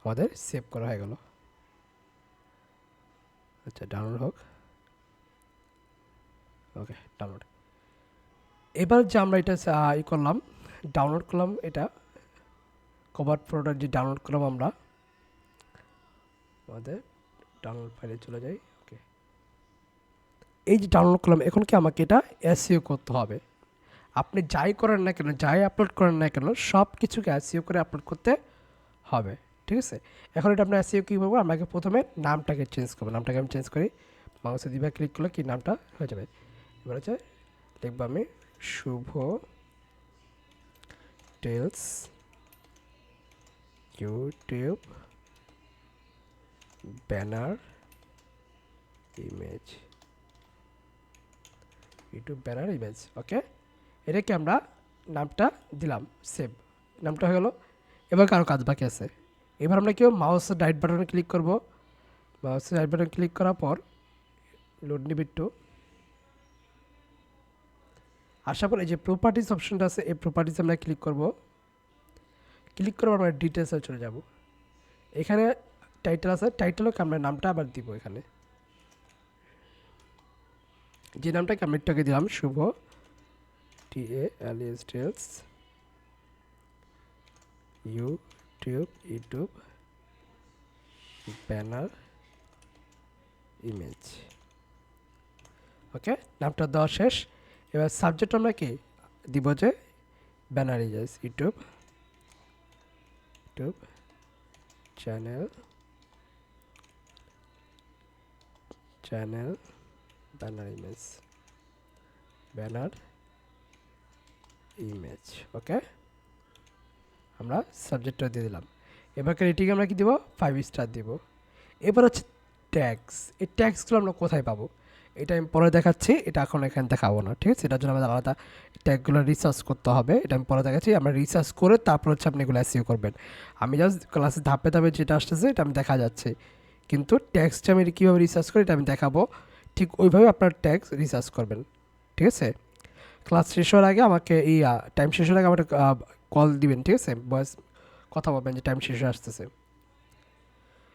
আমাদের সেভ করা হয়ে গেল। আচ্ছা, ডাউনলোড হোক। ওকে, ডাউনলোড। এবার যে আমরা এটা ই করলাম, ডাউনলোড করলাম, এটা কভার প্রোডাক্ট যে ডাউনলোড করলাম আমরা, আমাদের ডাউনলোড ফাইলে চলে যাই। ওকে, এই যে ডাউনলোড করলাম, এখন কি আমাকে এটা এসইও করতে হবে। আপনি যাই করেন না কেন, যাই আপলোড করেন না কেন, সব কিছুকে এসইও করে আপলোড করতে হবে, ঠিক আছে। এখন এটা আমরা এসইও কী করবো, আমাকে প্রথমে নামটাকে চেঞ্জ করবো। নামটাকে আমি চেঞ্জ করি, মাউসে দিবা ক্লিক করলে কি নামটা হয়ে যাবে। এবার হচ্ছে লিখবো আমি Shubho tales YouTube banner image, YouTube banner image. Okay, এটাকে আমরা নামটা দিলাম, সেভ, নামটা হয়ে গেল। এবার কারো কাজ বাকি আছে। এবার আমরা কেউ মাউসের রাইট বাটনে ক্লিক করব। মাউসের রাইট বাটনে ক্লিক করার পর লোড নিবে একটু, আসার পর এই যে প্রপার্টিস অপশনটা আছে, এই প্রপার্টিস আমরা ক্লিক করব। ক্লিক করার পর আমরা ডিটেলসে চলে যাব। এখানে টাইটেল আছে, টাইটেলকে আমরা নামটা আবার দিব। এখানে যে নামটাকে আমি একটু দিলাম, Shubho TALES YouTube banner image. Okay, নামটা দেওয়া শেষ। এবার সাবজেক্ট আমরা কি দিব, যে banner image, YouTube channel banner image. Okay, আমরা সাবজেক্টটা দিয়ে দিলাম। এবার রেটিং আমরা কি দিব, 5 স্টার দিব। এবার হচ্ছে ট্যাক্স, এই ট্যাক্সগুলো আমরা কোথায় পাবো এটা আমি পরে দেখাচ্ছি, এটা এখন এখানে দেখাবো না, ঠিক আছে। এটার জন্য আমাদের আলাদা ট্যাগগুলো রিসার্চ করতে হবে, এটা আমি পরে দেখাচ্ছি। আমরা রিসার্চ করে তারপর হচ্ছে আপনি এগুলো এসইও করবেন। আমি জাস্ট ক্লাসে ধাপে ধাপে যেটা আসতেছে এটা আমি দেখা যাচ্ছে, কিন্তু ট্যাক্সটা আমি কীভাবে রিসার্চ করি এটা আমি দেখাবো। ঠিক ওইভাবে আপনার ট্যাক্স রিসার্চ করবেন, ঠিক আছে। ক্লাস শেষ হওয়ার আগে আমাকে এই টাইম শেষ হওয়ার আগে আমার কল দিবেন, ঠিক আছে, ভয়েস কথা বলবেন যে টাইম শেষ হয়ে আসতেছে।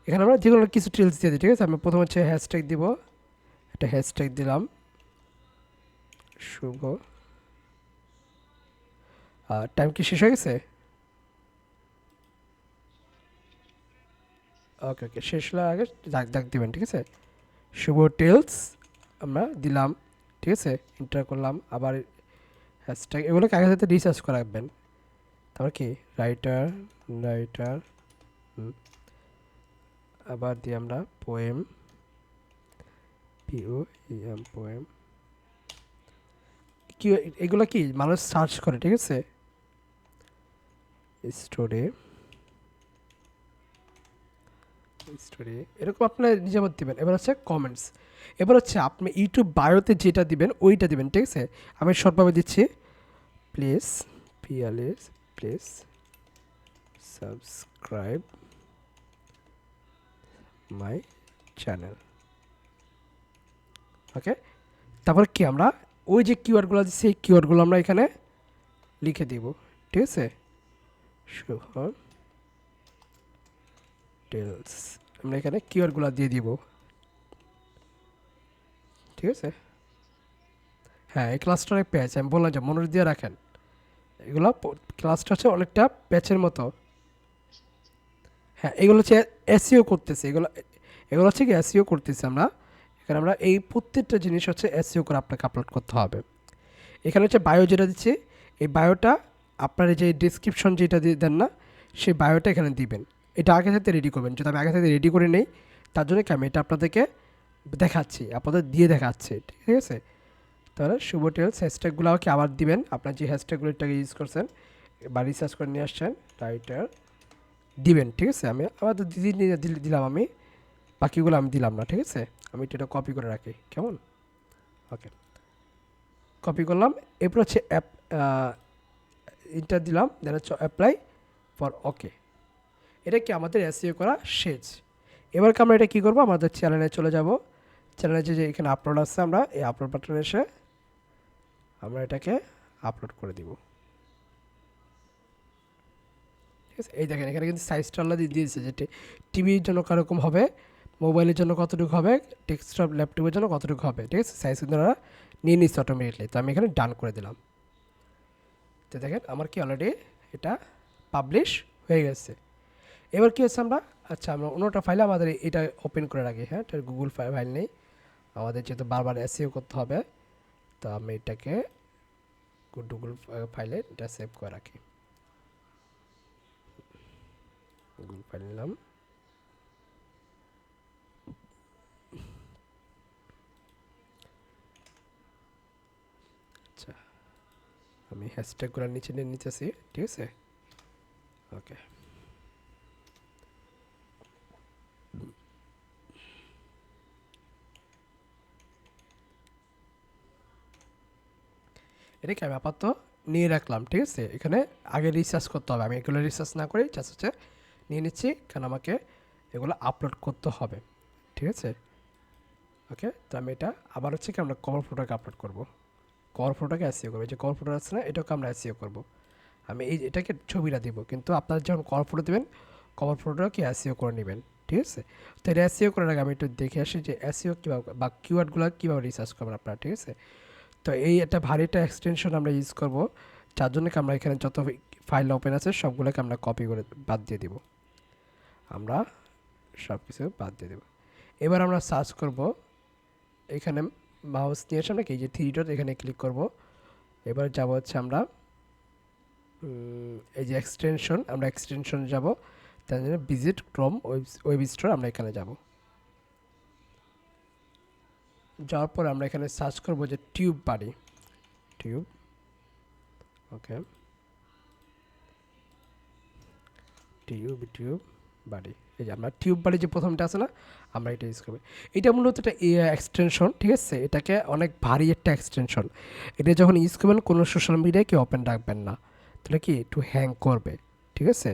এখানে আমরা যেগুলো কিছু টিলস দিয়ে দিই, ঠিক আছে। আমি প্রথম হচ্ছে হ্যাশট্যাগ দিব, একটা হ্যাশট্যাগ দিলাম শুভ। টাইম কি শেষ হয়ে গেছে? ওকে, শেষ হওয়ার আগে দাগ দিবেন, ঠিক আছে। শুভ টেলস আমরা দিলাম, ঠিক আছে, এন্টার করলাম। আবার হ্যাশট্যাগ এগুলোকে আগে সাথে রিসার্চ করে রাখবেন। তারপর কি রাইটার, রাইটার আবার দিই আমরা পোয়েম, POEM পোয়েম। কি এগুলো কি মানুষ সার্চ করে, ঠিক আছে। স্টোরি, স্টোরি এরকম আপনার নিজের মধ্যে দিবেন। এবার হচ্ছে কমেন্টস, এবার হচ্ছে আপনি ইউটিউব বায়োতে যেটা দিবেন ওইটা দিবেন, ঠিক আছে। আমি শর্টভাবে দিচ্ছি, please PLS please subscribe my channel, okay. তারপর কি আমরা ওই যে কিওয়ার্ডগুলো দিচ্ছি এই কিওয়ার্ডগুলো আমরা এখানে লিখে দিব, ঠিক আছে। শুভ টেলস আমরা এখানে কিওয়ার্ডগুলো দিয়ে দিব, ঠিক আছে। হ্যাঁ, এই ক্লাসটা অনেক প্যাচ, আমি বললাম যে মনোযোগ দিয়ে রাখেন। এগুলো ক্লাসটা হচ্ছে অনেকটা প্যাচের মতো। হ্যাঁ, এগুলো হচ্ছে এসইও করতেছে, এগুলো এগুলো হচ্ছে কি এসইও করতেছে আমরা। এখানে আমরা এই প্রত্যেকটা জিনিস হচ্ছে এসইও করে আপনাকে আপলোড করতে হবে। এখানে হচ্ছে বায়ো যেটা দিচ্ছি, এই বায়োটা আপনার যে ডিসক্রিপশন যেটা দেন না, সেই বায়োটা এখানে দিবেন। এটা আগে থেকে রেডি করবেন। যদি আমি আগে থেকে রেডি করে নেই, তার জন্য কি আমি এটা আপনাদেরকে দেখাচ্ছি, আপনাদের দিয়ে দেখাচ্ছি, ঠিক আছে। তাহলে শুভ টেলস হ্যাশট্যাগুলোকে আবার দিবেন, আপনার যে হ্যাশট্যাগুলোটাকে ইউজ করছেন বা রিসার্চ করে নিয়ে আসছেন, রাইটার দিবেন, ঠিক আছে। আমি আবার দিলাম, আমি বাকিগুলো আমি দিলাম না, ঠিক আছে। আমি এটা কপি করে রাখি, কেমন, ওকে। কপি করলাম। এরপর হচ্ছে অ্যাপ ইন্টার দিলাম, দেন হচ্ছে অ্যাপ্লাই ফর ওকে। এটা কি আমাদের এসইও করা শেষ। এবার আমরা এটা কী করবো, আমাদের চ্যানেলে চলে যাব। চ্যানেলে যে এখানে আপলোড আছে, আমরা এই আপলোড বাটনে এসে আমরা এটাকে আপলোড করে দিব, ঠিক আছে। এই দেখেন এখানে কিন্তু সাইজটা আলাদা দিয়ে দিয়েছে, যে টিভির জন্য কীরকম হবে, মোবাইলের জন্য কতটুকু হবে, ডেস্কটপ ল্যাপটপের জন্য কতটুকু হবে, ঠিক আছে। সাইজ কিন্তু ওরা নিয়ে নিচ্ছে অটোমেটিকলি। তো আমি এখানে ডান করে দিলাম। তো দেখেন আমার কি অলরেডি এটা পাবলিশ হয়ে গেছে। এবার কী হচ্ছে আমরা, আচ্ছা আমরা অন্যটা ফাইলে আমাদের এটা ওপেন করে রাখি। হ্যাঁ, এটা গুগল ফাইল নেই আমাদের, যেহেতু বারবার এসইও করতে হবে। তো আমি এটাকে গুগল ফাইলে এটা সেভ করে রাখি। গুগল ফাইল নিলাম। আচ্ছা, আমি হ্যাশট্যাগুলো নিচে নিয়ে নিতেছি, ঠিক আছে, ওকে। এটাকে আমি আপাতত নিয়ে রাখলাম, ঠিক আছে। এখানে আগে রিসার্চ করতে হবে, আমি এগুলো রিসার্চ না করেই জাস্ট হচ্ছে নিয়ে নিচ্ছি, কারণ আমাকে এগুলো আপলোড করতে হবে, ঠিক আছে, ওকে। তো আমি এটা আবার হচ্ছে কি আমরা কভার ফটোকে আপলোড করব, কভার ফটোটাকে এসইও করবো। এই যে কভার ফটো আছে না, এটাকে আমরা এসইও করবো। আমি এটাকে ছবিটা দিব, কিন্তু আপনারা যখন কভার ফটো দেবেন, কভার ফটোটা কি এসইও করে নেবেন, ঠিক আছে। তো এটা এসইও করার আগে আমি একটু দেখে আসি যে এসইও কীভাবে বা কিওয়ার্ডগুলো কীভাবে রিসার্চ করবেন আপনারা, ঠিক আছে। তো এই একটা ভারী একটা এক্সটেনশন আমরা ইউজ করব, যার জন্য আমরা এখানে যত ফাইল ওপেন আছে সবগুলোকে আমরা কপি করে বাদ দিয়ে দিব, আমরা সব কিছু বাদ দিয়ে দেব। এবার আমরা সার্চ করব, এখানে মাউস নিয়ে এসে আমরা এই যে থ্রি ডট এখানে ক্লিক করব। এবার যাব হচ্ছে আমরা এই যে এক্সটেনশন, আমরা এক্সটেনশন যাব, তার জন্য ভিজিট ক্রোম ওয়েব স্টোর, আমরা এখানে যাব। যাওয়ার পর আমরা এখানে সার্চ করব যে টিউব বাড়ি, টিউব, ওকে, টিউব বাড়ি। এই যে আমরা টিউব বাড়ি যে প্রথমটা আছে না, আমরা এটা ইউজ করবো। এটা মূলত একটা এক্সটেনশন, ঠিক আছে। এটাকে অনেক ভারী একটা এক্সটেনশন। এটা যখন ইউজ করবেন কোনো সোশ্যাল মিডিয়ায় কি ওপেন রাখবেন না, তাহলে কি একটু হ্যাং করবে, ঠিক আছে।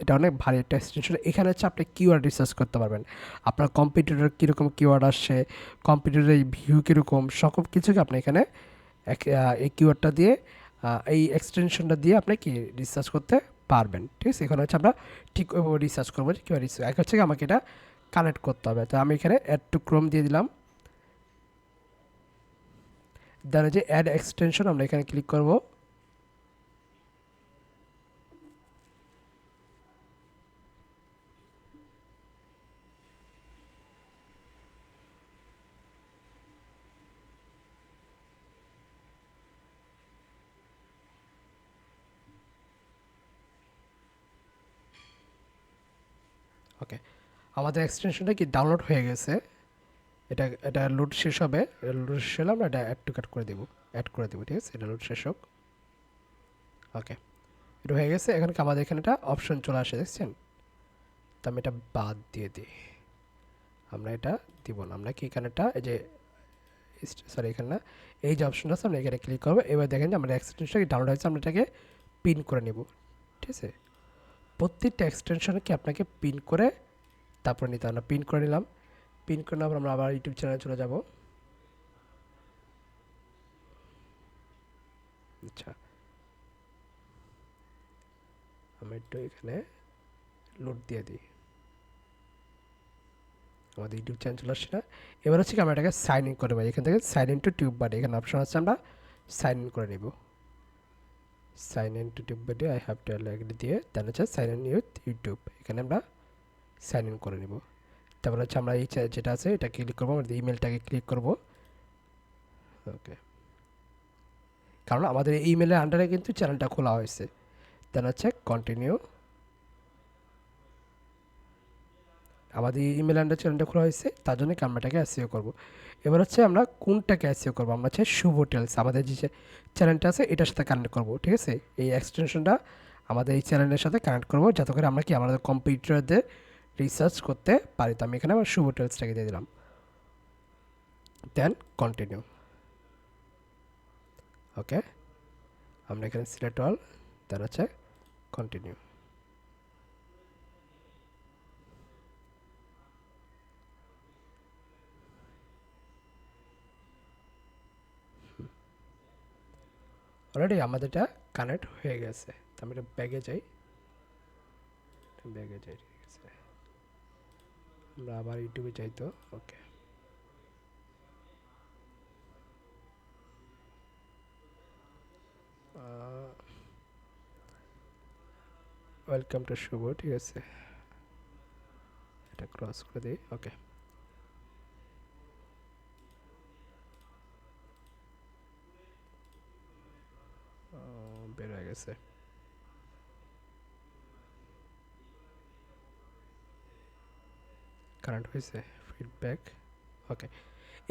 এটা অনেক ভারী একটা এক্সটেনশন। এখানে হচ্ছে আপনি কিওয়ার্ড রিসার্চ করতে পারবেন, আপনার কম্পিউটারের কীরকম কিওয়ার্ড আসছে, কম্পিউটারের ভিউ কীরকম, সকল কিছুকে আপনি এখানে এই কিওয়ার্ডটা দিয়ে, এই এক্সটেনশনটা দিয়ে আপনি কি রিসার্চ করতে পারবেন, ঠিক আছে। এখানে হচ্ছে আমরা ঠিক রিসার্চ করবো যে কীভাবে রিসার্চ, এক হচ্ছে আমাকে এটা কানেক্ট করতে হবে। তো আমি এখানে অ্যাড টু ক্রোম দিয়ে দিলাম, দেন যে অ্যাড এক্সটেনশন আমরা এখানে ক্লিক করব। ওকে, আমাদের এক্সটেনশনটা কি ডাউনলোড হয়ে গেছে। এটা লোড শেষ হবে, লোড শেষ হলে আমরা এটা অ্যাড করে দেবো, ঠিক আছে। এটা লোড শেষ হোক। ওকে, এটা হয়ে গেছে। এখন কি আমাদের এখানে একটা অপশন চলে আসে, দেখছেন। তো আমি এটা বাদ দিয়ে দিই, আমরা এটা দিব না। আমরা কি এখানেটা এই যে সরি এখানে না, এই যে অপশনটা আছে আমরা এখানে ক্লিক করবো। এবার দেখেন যে আমাদের এক্সটেনশনটা ডাউনলোড হয়েছে, আমরা এটাকে পিন করে নেব, ঠিক আছে। প্রত্যেকটা এক্সটেনশনকে আপনাকে পিন করে তারপর নিতে হবে। পিন করে নিলাম। পিন করে নেওয়ার পর আমরা আবার ইউটিউব চ্যানেলে চলে যাব। আচ্ছা, আমি একটু এখানে লোড দিয়ে দিই। আমাদের ইউটিউব চ্যানেল চলে আসছে না। এবার হচ্ছে কি আমরা এটাকে সাইন ইন করে নেব। এখান থেকে sign in to TubeBuddy এখানে অপশন আছে, আমরা সাইন ইন করে নেব। Sign in to TubeBuddy I have to agree দিয়ে দেন হচ্ছে সাইন ইন উইথ ইউটিউব, এখানে আমরা সাইন ইন করে নেব। তারপর হচ্ছে আমরা এই যেটা আছে এটা ক্লিক করবো, আমাদের ইমেলটাকে ক্লিক করব। ওকে, কারণ আমাদের ইমেলের আন্ডারে কিন্তু চ্যানেলটা খোলা হয়েছে। দেন হচ্ছে কন্টিনিউ। আমাদের ইমেল আন্ডার চ্যানেলটা খোলা হয়েছে, তার জন্য আমরা এটাকে এসইও করবো। এবার হচ্ছে আমরা কোনটাকে এসইও করবো, আমরা হচ্ছে শুভ টেলস আমাদের যে চ্যানেলটা আছে এটার সাথে কানেক্ট করবো, ঠিক আছে। এই এক্সটেনশনটা আমাদের এই চ্যানেলের সাথে কানেক্ট করবো, যাতে করে আমরা কি আমাদের কম্পিউটারে রিসার্চ করতে পারি। তো আমি এখানে আমার শুভ টেলসটাকে দিয়ে দিলাম, দেন কন্টিনিউ। ওকে, আমরা এখানে সিলেক্ট অল, দেন হচ্ছে কন্টিনিউ। অলরেডি আমাদের এটা কানেক্ট হয়ে গেছে। তো আমি এটা ব্যাগে যাই, ঠিক আছে। আমরা আবার ইউটিউবে যাই। তো ওকে, ওয়েলকাম টু শুভ, ঠিক আছে। এটা ক্রস করে দিই। ওকে, বের হয়ে গেছে। কারেন্ট হয়েছে ফিডব্যাক। ওকে,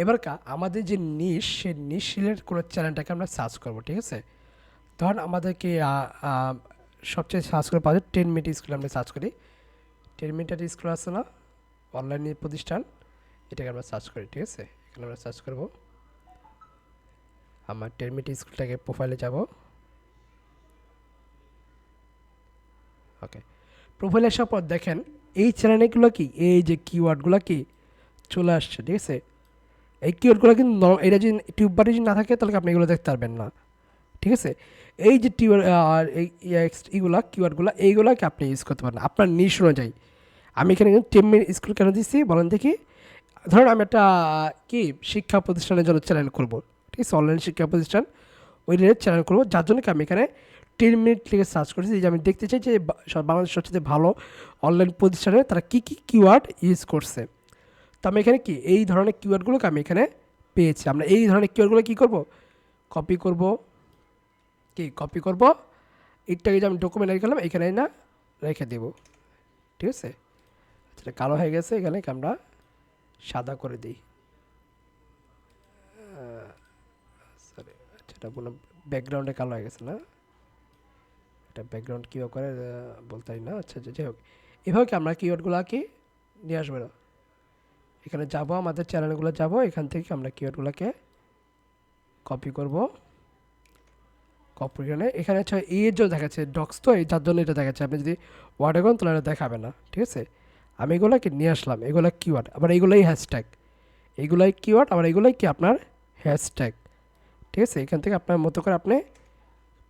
এবার আমাদের যে নিশ, সেই নিশ সিলেক্ট করে চ্যানেলটাকে আমরা সার্চ করবো, ঠিক আছে। তখন আমাদেরকে সবচেয়ে সার্চ করে পাওয়া যায় 10 মিনিট স্কুল। আমরা সার্চ করি 10 মিনিটের স্কুল আছে না, অনলাইন প্রতিষ্ঠান, এটাকে আমরা সার্চ করি, ঠিক আছে। এখানে আমরা সার্চ করবো, আমার 10 মিনিট স্কুলটাকে প্রোফাইলে যাব। ওকে, প্রোফাইলে আসার পর দেখেন এই চ্যানেলগুলো কি, এই যে কিওয়ার্ডগুলো কি চলে আসছে, ঠিক আছে। এই কিওয়ার্ডগুলো কিন্তু এটা যদি টিউব বাড়ি যদি না থাকে তাহলে আপনি এগুলো দেখতে পারবেন না, ঠিক আছে। এই যে টিউব আর এইগুলা কিওয়ার্ডগুলো এইগুলোকে আপনি ইউজ করতে পারেন আপনার নিশ অনুযায়ী। আমি এখানে কিন্তু 10 মিনিট স্কুল কেন দিচ্ছি বলেন দেখি। ধরুন আমি একটা কি শিক্ষা প্রতিষ্ঠানের জন্য চ্যানেল করবো, ঠিক আছে, অনলাইন শিক্ষা প্রতিষ্ঠান, ওই রিলেটেড চ্যানেল করবো, যার জন্য আমি এখানে 10 মিনিট লিখে সার্চ করেছি যে আমি দেখতে চাই যে বাংলাদেশের সবচেয়ে ভালো অনলাইন প্রতিষ্ঠানে তারা কী কী কিওয়ার্ড ইউজ করছে। তো আমি এখানে কি এই ধরনের কিওয়ার্ডগুলোকে আমি এখানে পেয়েছি। আমরা এই ধরনের কিওয়ার্ডগুলো কী করব, কপি করব, কপি করব। এইটাকে যে আমি ডকুমেন্ট গেলাম এখানে না রেখে দেব, ঠিক আছে। আচ্ছা, কালো হয়ে গেছে, এখানে আমরা সাদা করে দিই। সরি, আচ্ছা, এটা কোনো ব্যাকগ্রাউন্ডে কালো হয়ে গেছে না, এটা ব্যাকগ্রাউন্ড কীভাবে করে বলতে পারি না। আচ্ছা, যাই হোক, এভাবে কি আমরা কিওয়ার্ডগুলোকে নিয়ে আসবো না। এখানে যাব, আমাদের চ্যানেলগুলো যাব, এখান থেকে আমরা কিওয়ার্ডগুলোকে কপি করব। কপি করে এখানে হচ্ছে এর জন্য দেখাচ্ছে ডক্স, তো এই যার জন্য এটা দেখাচ্ছে। আপনি যদি ওয়ার্ডে করেন তাহলে এটা দেখাবে না, ঠিক আছে। আমি এগুলোকে নিয়ে আসলাম, এগুলো কিওয়ার্ড, আবার এগুলোই হ্যাশট্যাগ, এগুলোই কিওয়ার্ড, আবার এগুলোই কি আপনার হ্যাশট্যাগ, ঠিক আছে। এখান থেকে আপনার মতো করে আপনি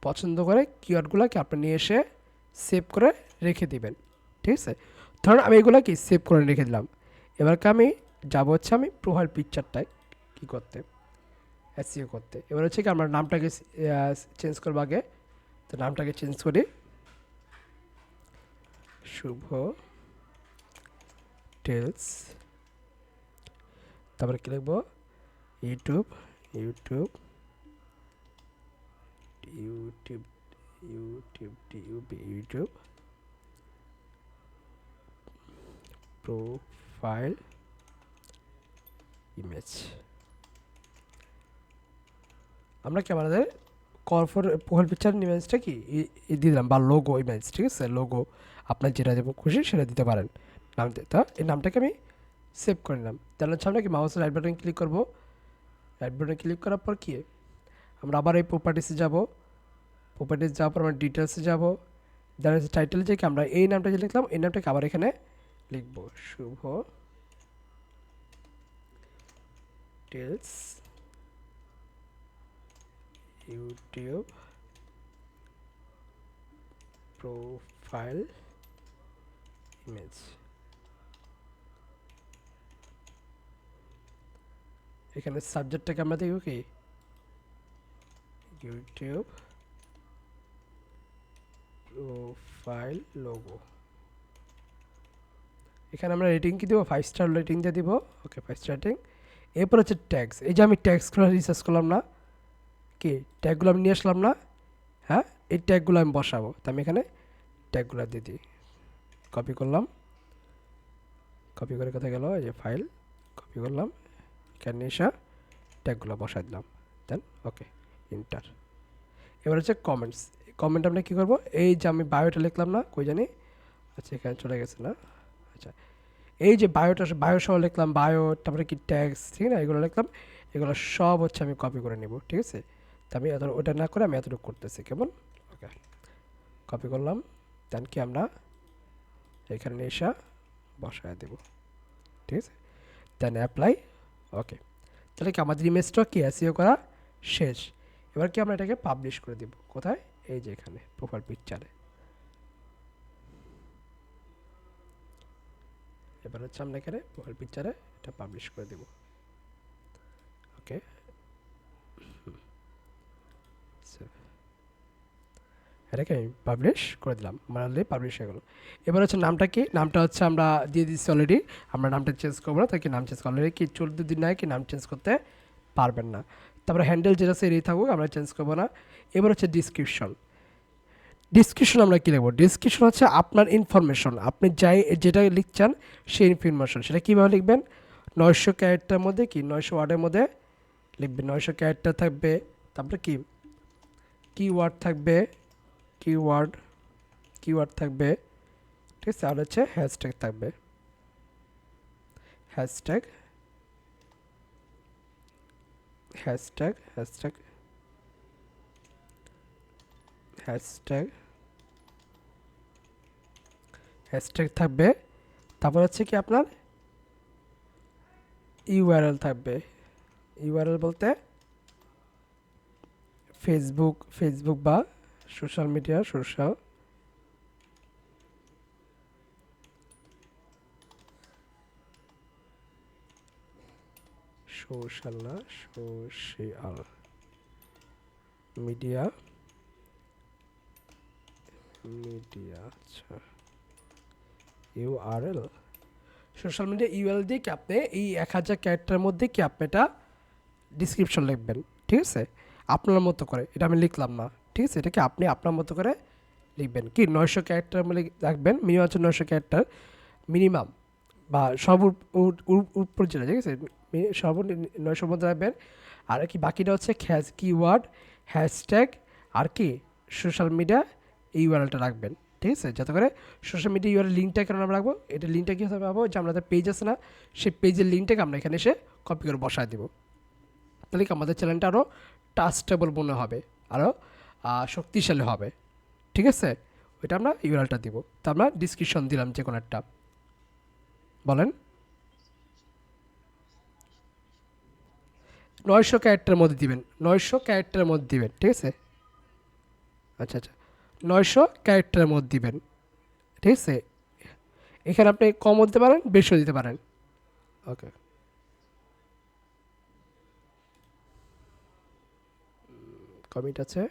পছন্দ করে কিওয়ার্ডগুলোকে আপনি নিয়ে এসে সেভ করে রেখে দিবেন, ঠিক আছে। ধরুন আমি এগুলো কি সেভ করে রেখে দিলাম। এবারকে আমি যাবো হচ্ছে আমি প্রোফাইল পিকচারটায় কী করতে, এসইও করতে। এবার হচ্ছে কি আমরা নামটাকে চেঞ্জ করবো আগে। তো নামটাকে চেঞ্জ করি, শুভ টেলস। তারপরে কী লিখবো, YouTube, YouTube, YouTube, YouTube, YouTube profile image. আমরা কি আমাদের প্রোফাইল পিকচার ইমেজটা কি দিলাম, বা লোগো ইমেজ, ঠিক আছে, লোগো আপনার যেটা দেবো খুশি সেটা দিতে পারেন। নাম তা এই নামটাকে আমি সেভ করে নিলাম। তাহলে হচ্ছে আমরা কি মাউসের রাইট বাটন ক্লিক করবো। রাইট বাটন ক্লিক করার পর কি আমরা আবার এই প্রপার্টিসে যাব। প্রপার্টিস যাওয়ার পর আমরা ডিটেলসে যাব। দেন টাইটেল যে কি আমরা এই নামটা যে লিখলাম এই নামটাকে আবার এখানে লিখব, শুভ টেলস ইউটিউব প্রোফাইল ইমেজ। এখানে সাবজেক্টটাকে আমরা দেখব কি ইউটিউব প্রোফাইল লোগো। এখানে আমরা রেটিং কি দেবো, 5 স্টার রেটিং দিয়ে দিব। ওকে 5 স্টার রেটিং। এরপর হচ্ছে ট্যাগস। এই যে আমি ট্যাগসগুলো রিসার্চ করলাম না, কি ট্যাগগুলো আমি নিয়ে আসলাম না, হ্যাঁ এই ট্যাগগুলো আমি বসাবো। তো আমি এখানে ট্যাগগুলো দিয়ে দিই, কপি করলাম, কপি করে কোথায় গেল, এই যে ফাইল কপি করলাম, এখানে এসে ট্যাগগুলো বসাই দিলাম। দেন ওকে ইন্টার। এবার হচ্ছে কমেন্টস। কমেন্ট আমরা কী করবো, এই যে আমি বায়োটা লিখলাম না, কই জানি, আচ্ছা এখানে চলে গেছে না, আচ্ছা এই যে বায়োটা, বায়ো সহ লিখলাম, বায়ো তারপরে কি ট্যাগস, ঠিক না, এগুলো লিখলাম, এগুলো সব হচ্ছে আমি কপি করে নেব, ঠিক আছে। তো আমি এত ওটা না করে আমি এতটুকু করতেছি কেমন। ওকে কপি করলাম, দেন কি আমরা এখানে এসে বসায় দেব, ঠিক আছে, দেন অ্যাপ্লাই। ওকে তাহলে কি আমাদের ইমেজটা কি এসইও করা শেষ। এবার কি আমরা এটাকে পাবলিশ করে দেব, কোথায়, এই যে এখানে প্রোফাইল পিকচারে। এবার হচ্ছে আমরা এখানে প্রোফাইল পিকচারে এটা পাবলিশ করে দেব। ওকে এটাকে আমি পাবলিশ করে দিলাম, মানে পাবলিশ হয়ে গেল। এবার হচ্ছে নামটা কি, নামটা হচ্ছে আমরা দিয়ে দিচ্ছি অলরেডি, আমরা নামটা চেঞ্জ করবো না, তাই কি নাম চেঞ্জ করলে কি 14 দিন নয় কি নাম চেঞ্জ করতে পারবেন না। তারপরে হ্যান্ডেল যেটা সেটাই থাকুক, আমরা চেঞ্জ করবো না। এবার হচ্ছে ডিসক্রিপশন। ডিসক্রিপশন আমরা কী লিখবো, ডিসক্রিপশন হচ্ছে আপনার ইনফরমেশন, আপনি যাই যেটা লিখছেন সেই ইনফরমেশন, সেটা কীভাবে লিখবেন, 900 ক্যারেক্টারের মধ্যে কি 900 ওয়ার্ডের মধ্যে লিখবেন। 900 ক্যারেক্টার থাকবে, তারপরে কি কিওয়ার্ড থাকবে, কিওয়ার্ড কিওয়ার্ড থাকবে, ঠিক আছে, আর হচ্ছে হ্যাশট্যাগ থাকবে, hashtag hashtag hashtag hashtag hashtag থাকবে। তারপর হচ্ছে কি আপনার ইউআরএল থাকবে। ইউআরএল বলতে ফেসবুক বা সোশ্যাল মিডিয়া, সোশ্যাল মিডিয়া, আচ্ছা ইউআরএল, সোশ্যাল মিডিয়া ইউআরএল দিয়ে কি আপনি এই 1000 ক্যারেক্টারের মধ্যে কি আপনি এটা ডিসক্রিপশন লিখবেন, ঠিক আছে, আপনার মতো করে। এটা আমি লিখলাম না, ঠিক আছে, এটা কি আপনি আপনার মতো করে লিখবেন। কি 900 ক্যারেক্টার রাখবেন, মিনিমাম হচ্ছে 900 ক্যারেক্টার মিনিমাম, বা সব উপর যেটা, ঠিক আছে, সর্ব 900 মধ্যে রাখবেন। আর কি বাকিটা হচ্ছে কিওয়ার্ড, হ্যাশট্যাগ আর কি সোশ্যাল মিডিয়া ইউআরএলটা রাখবেন, ঠিক আছে, যাতে করে সোশ্যাল মিডিয়া ইউআরএল লিঙ্কটা কেন আমরা রাখবো, এটা লিঙ্কটা কী হবে পাবো, যে আমাদের পেজ আছে না, সেই পেজের লিঙ্কটাকে আমরা এখানে এসে কপি করে বসায় দেবো। তাহলে কি আমাদের চ্যানেলটা আরও ট্রাস্টেবল মনে হবে, আরও শক্তিশালী হবে, ঠিক আছে। ওইটা আমরা ইউআরএলটা দিব, তা আমরা ডিসক্রিপশন দিলাম যে কোনো একটা, বলেন 900 ক্যারেক্টারের মধ্যে দিবেন, 900 ক্যারেক্টারের মধ্যে দিবেন, ঠিক আছে, আচ্ছা আচ্ছা 900 ক্যারেক্টারের মধ্যে দিবেন, ঠিক আছে। এখানে আপনি কমও দিতে পারেন, বেশিও দিতে পারেন। ওকে কমিট আছে,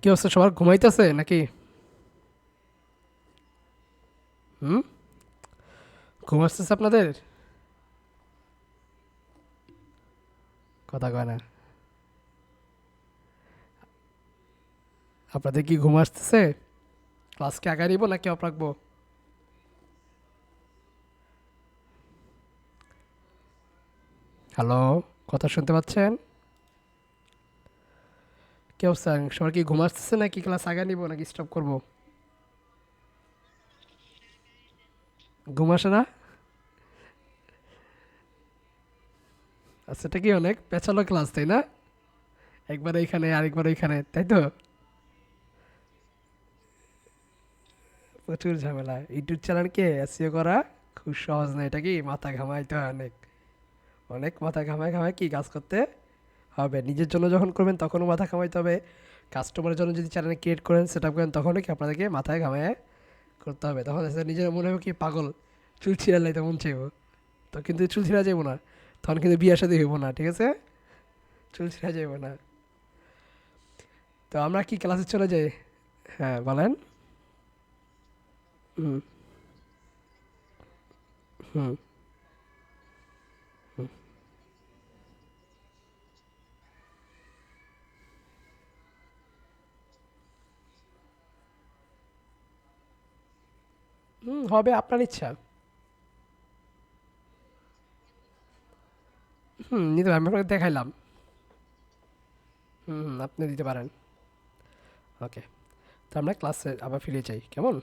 কি অবস্থা, সবার ঘুমাইতেছে নাকি? হুম, ঘুম আসতেছে আপনাদের? কথা কয় না। আপনাদের কি ঘুম আসতেছে? ক্লাসকে আগায় নিব নাকি অফ রাখবো? হ্যালো, কথা শুনতে পাচ্ছেন? কি অবস্থা, সবার কি ঘুম আসতেছে নাকি ক্লাস আগায় নিব নাকি স্টপ করব? ঘুম আসে না? আচ্ছা, এটা কি অনেক পেঁচালো ক্লাস, তাই না? একবার এইখানে আরেকবার ওইখানে, তাই তো? প্রচুর ঝামেলা। ইউটিউব চ্যানেলকে এসইও করা খুব সহজ না, এটা কি মাথা ঘামাইতে হয় অনেক। অনেক মাথা ঘামায় ঘামায় কি কাজ করতে হবে। নিজের জন্য যখন করবেন তখনও মাথা ঘামাইতে হবে, কাস্টমারের জন্য যদি চ্যানেল ক্রিয়েট করেন সেট আপ করেন তখনও কি আপনাদেরকে মাথায় ঘামায় করতে হবে। তখন নিজের মনে হবে কি পাগল, চুল ছিঁড়ালাই মন চাইব, তো কিন্তু চুল ছিঁড়া যাইব না, তখন কিন্তু বিয়ে সাথে হইব না, ঠিক আছে? চুল ছিঁড়া যাইব না। তো আমরা কি ক্লাসে চলে যাই? হ্যাঁ বলেন। হুম। হুম। হুম, হবে, আপনার ইচ্ছা। হুম, নিতে পারেন, আমি আপনাকে দেখাইলাম। হুম হুম, আপনি দিতে পারেন। ওকে, তো আমরা ক্লাসে আবার ফিরে যাই, কেমন?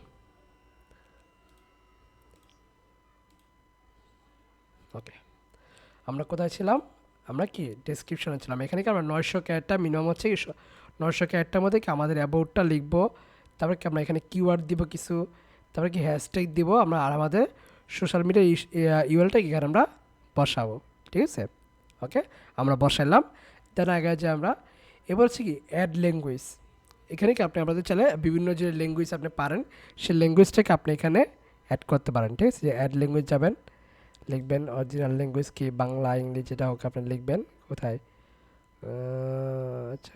ওকে, আমরা কোথায় ছিলাম? আমরা কি ডেসক্রিপশনে ছিলাম। এখানে কি আমরা 900 ক্যারেক্টার মিনিমাম হচ্ছে কি 900 ক্যারেক্টার মধ্যে কি আমাদের অ্যাবাউটটা লিখবো, তারপরে কি আমরা এখানে কিওয়ার্ড দিব কিছু, তারপরে কি হ্যাশট্যাগ দিব আমরা, আর আমাদের সোশ্যাল মিডিয়া ইউএলটা এখানে আমরা বসাবো, ঠিক আছে? ওকে, আমরা বসাইলাম। দেন আগে যে আমরা এবার হচ্ছে কি অ্যাড ল্যাঙ্গুয়েজ। এখানে কি আপনি আমাদের চাইলে বিভিন্ন যে ল্যাঙ্গুয়েজ আপনি পারেন সেই ল্যাঙ্গুয়েজটাকে আপনি এখানে অ্যাড করতে পারেন, ঠিক আছে? যে অ্যাড ল্যাঙ্গুয়েজ যাবেন, লিখবেন অরিজিনাল ল্যাঙ্গুয়েজ কি বাংলা ইংলিশ যেটা হোক আপনি লিখবেন। কোথায়? আচ্ছা,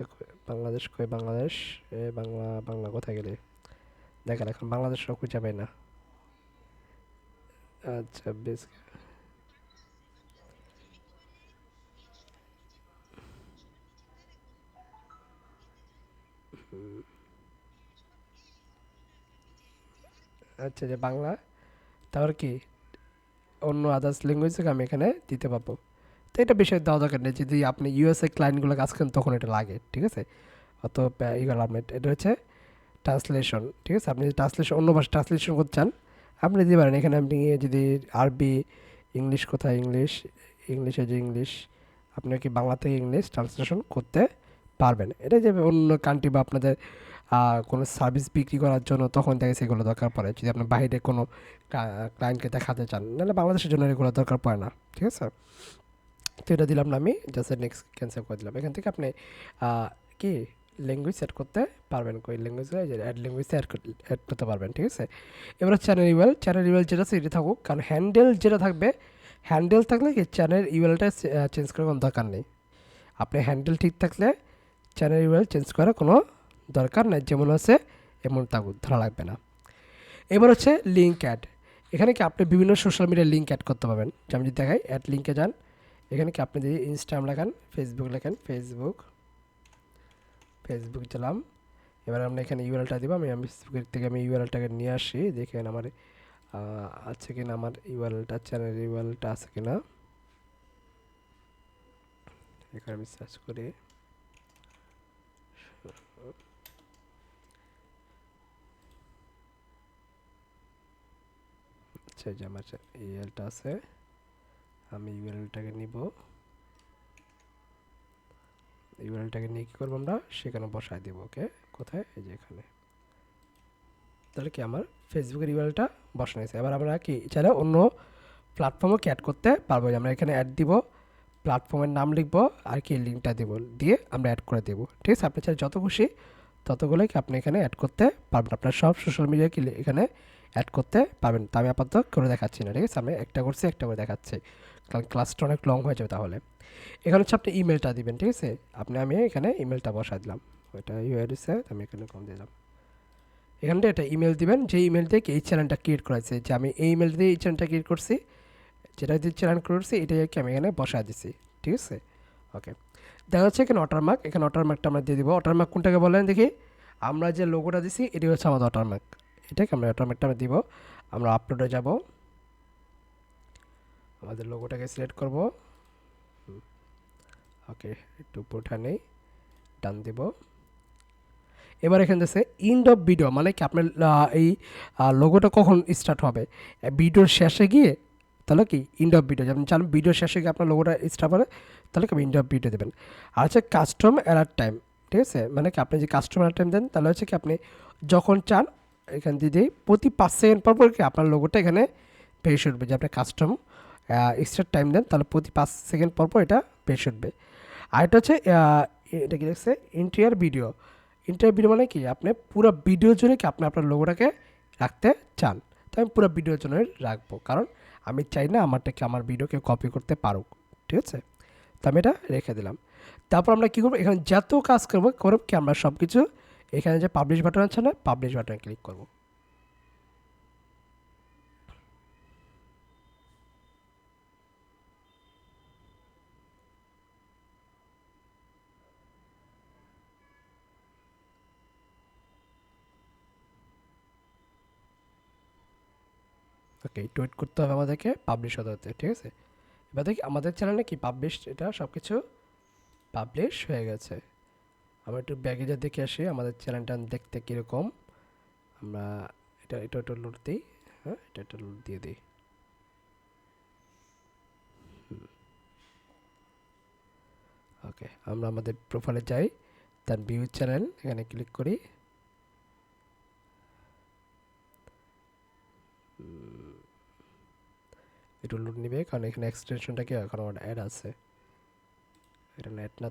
বাংলাদেশ কই, বাংলাদেশ বাংলা বাংলা কোথায় গেলে দেখেন, এখন বাংলাদেশ খুঁজে পাই না। আচ্ছা বেশ। আচ্ছা, যে বাংলা, তারপর কি অন্য আদার্স ল্যাঙ্গুয়েজ থেকে আমি এখানে দিতে পারবো। তো এটা বিষয় দেওয়া দরকার নেই, যদি আপনি ইউএসএ ক্লায়েন্টগুলো কাজ করেন তখন এটা লাগে, ঠিক আছে? অত ইগুলো আপনি, এটা হচ্ছে ট্রান্সলেশন, ঠিক আছে? আপনি যদি ট্রান্সলেশন অন্য ভাষা ট্রান্সলেশন করতে চান আপনি দিতে পারেন এখানে। আপনি যদি আরবি, ইংলিশ কোথায়, ইংলিশ, ইংলিশে যে ইংলিশ, আপনি কি বাংলা থেকে ইংলিশ ট্রান্সলেশন করতে পারবেন। এটা যে অন্য কান্ট্রি বা আপনাদের কোনো সার্ভিস বিক্রি করার জন্য তখন দেখে সেগুলো দরকার পড়ে, যদি আপনি বাইরে কোনো ক্লায়েন্টকে দেখাতে চান, নাহলে বাংলাদেশের জন্য এগুলো দরকার পড়ে না, ঠিক আছে? তো এটা দিলাম না, আমি জাস্ট নেক্সট ক্যান্সেল করে দিলাম। এখান থেকে আপনি কি ল্যাঙ্গুয়েজ সেট করতে পারবেন, কই ল্যাঙ্গুয়েজ অ্যাড ল্যাঙ্গুয়েজ অ্যাড করতে পারবেন, ঠিক আছে? এবার চ্যানেল ইউএল, চ্যানেল ইউএল যেটা সেটা থাকুক, কারণ হ্যান্ডেল যেটা থাকবে, হ্যান্ডেল থাকলে কি চ্যানেল ইউএলটা চেঞ্জ করার কোনো দরকার নেই। আপনি হ্যান্ডেল ঠিক থাকলে চ্যানেল ইউএল চেঞ্জ করার কোনো দরকার নেই, যেমন আছে এমন থাকুক, ধরা লাগবে না। এবার হচ্ছে লিঙ্ক অ্যাড। এখানে কি আপনি বিভিন্ন সোশ্যাল মিডিয়ার লিঙ্ক অ্যাড করতে পারবেন। যেমন যদি দেখাই অ্যাড লিঙ্কে যান, এখানে কি আপনি যদি ইনস্টাগ্রাম লেখান, ফেসবুক লেখেন, ফেসবুক, ফেসবুক দিলাম। এবার আমরা এখানে ইউআরএলটা দিব। আমি ফেসবুকের থেকে আমি ইউআরএলটাকে নিয়ে আসি, দেখেন আমার আছে কিনা, আমার ইউআরএলটা চ্যানেল ইউআরএলটা আছে কিনা। এখানে আমি সার্চ করি। আচ্ছা, যে আমার ইউআরএলটা আছে, আমি ইউআরএলটাকে নিব। ইউআরএলটাকে নিয়ে কী করবো আমরা, সেখানে বসায় দেবো। ওকে, কোথায়? এই যে এখানে। তাহলে কি আমার ফেসবুকের ইউআরএলটা বসানো হয়েছে। এবার আমরা কি চাইলে অন্য প্ল্যাটফর্মও কি অ্যাড করতে পারবো। আমরা এখানে অ্যাড দিব, প্ল্যাটফর্মের নাম লিখবো, আর কি লিঙ্কটা দেবো, দিয়ে আমরা অ্যাড করে দেবো, ঠিক আছে? আপনি চাইলে যত খুশি ততগুলোই কি আপনি এখানে অ্যাড করতে পারবেন। আপনার সব সোশ্যাল মিডিয়া কি এখানে অ্যাড করতে পারবেন। তো আমি আপাতত করে দেখাচ্ছি না, ঠিক আছে? আমি একটা করছি, একটা করে দেখাচ্ছি, কারণ ক্লাসটা অনেক লং হয়ে যাবে তাহলে। এখানে হচ্ছে আপনি ইমেলটা দিবেন, ঠিক আছে? আমি এখানে ইমেলটা বসাই দিলাম। এটা ইউআরএসে আমি এখানে কম দিলাম। এখানটা একটা ইমেল দিবেন, যে ইমেল দিয়ে এই চ্যানেলটা ক্রিয়েট করেছে, যে আমি এই ইমেল দিয়ে এই চ্যানেলটা ক্রিয়েট করছি, যেটা দিয়ে চ্যানেল করছি এটাই আর কি আমি এখানে বসা দিছি। ঠিক আছে, ওকে। দেখা যাচ্ছে এখানে ওয়াটারমার্ক, এখানে ওয়াটারমার্কটা আমরা দিয়ে দিব। ওয়াটারমার্ক কোনটাকে বলেন দেখি, আমরা যে লোগোটা দিছি এটি হচ্ছে আমাদের ওয়াটারমার্ক, এটাকে আমরা ওয়াটারমার্কটা আমরা দিব। আমরা আপলোডে যাব, আমাদের লোগোটাকে সিলেক্ট করব, ওকে, একটু উপর নেই, টান দিব। এবার এখানে আছে ইন্ড অফ ভিডিও, মানে কি আপনার এই লোগোটা কখন স্টার্ট হবে, ভিডিওর শেষে গিয়ে, তাহলে কি ইন্ড অফ ভিডিও, যেমন চান ভিডিওর শেষে গিয়ে আপনার লোগোটা স্টার্ট হবে, তাহলে কি ইন্ড অফ ভিডিও দেবেন। আর হচ্ছে কাস্টম অ্যালার্ট টাইম, ঠিক আছে, মানে কি আপনি যে কাস্টম অ্যালার্ট টাইম দেন, তাহলে হচ্ছে কি আপনি যখন চান এখান দিয়ে প্রতি 5 সেকেন্ড পর পর কি আপনার লোগোটা এখানে ভেসে উঠবে। যে আপনি কাস্টম স্টার্ট টাইম দেন, তাহলে প্রতি 5 সেকেন্ড পর পর এটা ভেসে উঠবে। আর এটা হচ্ছে এটা কি দেখছে ইন্টারিয়ার ভিডিও, ইন্টারিয়ার ভিডিও মানে কি আপনি পুরো ভিডিওর জন্য কি আপনি আপনার লোগোটাকে রাখতে চান, তো আমি পুরো ভিডিওর জন্য রাখবো, কারণ আমি চাই না আমারটাকে আমার ভিডিওকে কপি করতে পারুক। ঠিক আছে, তো আমি এটা রেখে দিলাম। তারপর আমরা কী করবো, এখানে যত কাজ করবো কি আমরা সব কিছু এখানে যে পাবলিশ বাটন আছে না, পাবলিশ বাটনে ক্লিক করবো। ওকে, একটু ওয়েট করতে হবে আমাদেরকে, পাবলিশ হতে হতে। ঠিক আছে, এবার দেখি আমাদের চ্যানেলে কি পাবলিশ, এটা সব কিছু পাবলিশ হয়ে গেছে। আমরা একটু ব্যাগেজে দেখে আসি আমাদের চ্যানেলটা দেখতে কীরকম। আমরা এটা এটা একটু লোড দিই, হ্যাঁ এটা একটা লোড দিয়ে দিই। ওকে, আমরা আমাদের প্রোফাইলে যাই, তার ভিউ চ্যানেল এখানে ক্লিক করি। একটু লোড নিবে, কারণ এখানে এক্সটেনশনটা কি এখন আমার অ্যাড আছে, এটা নেট না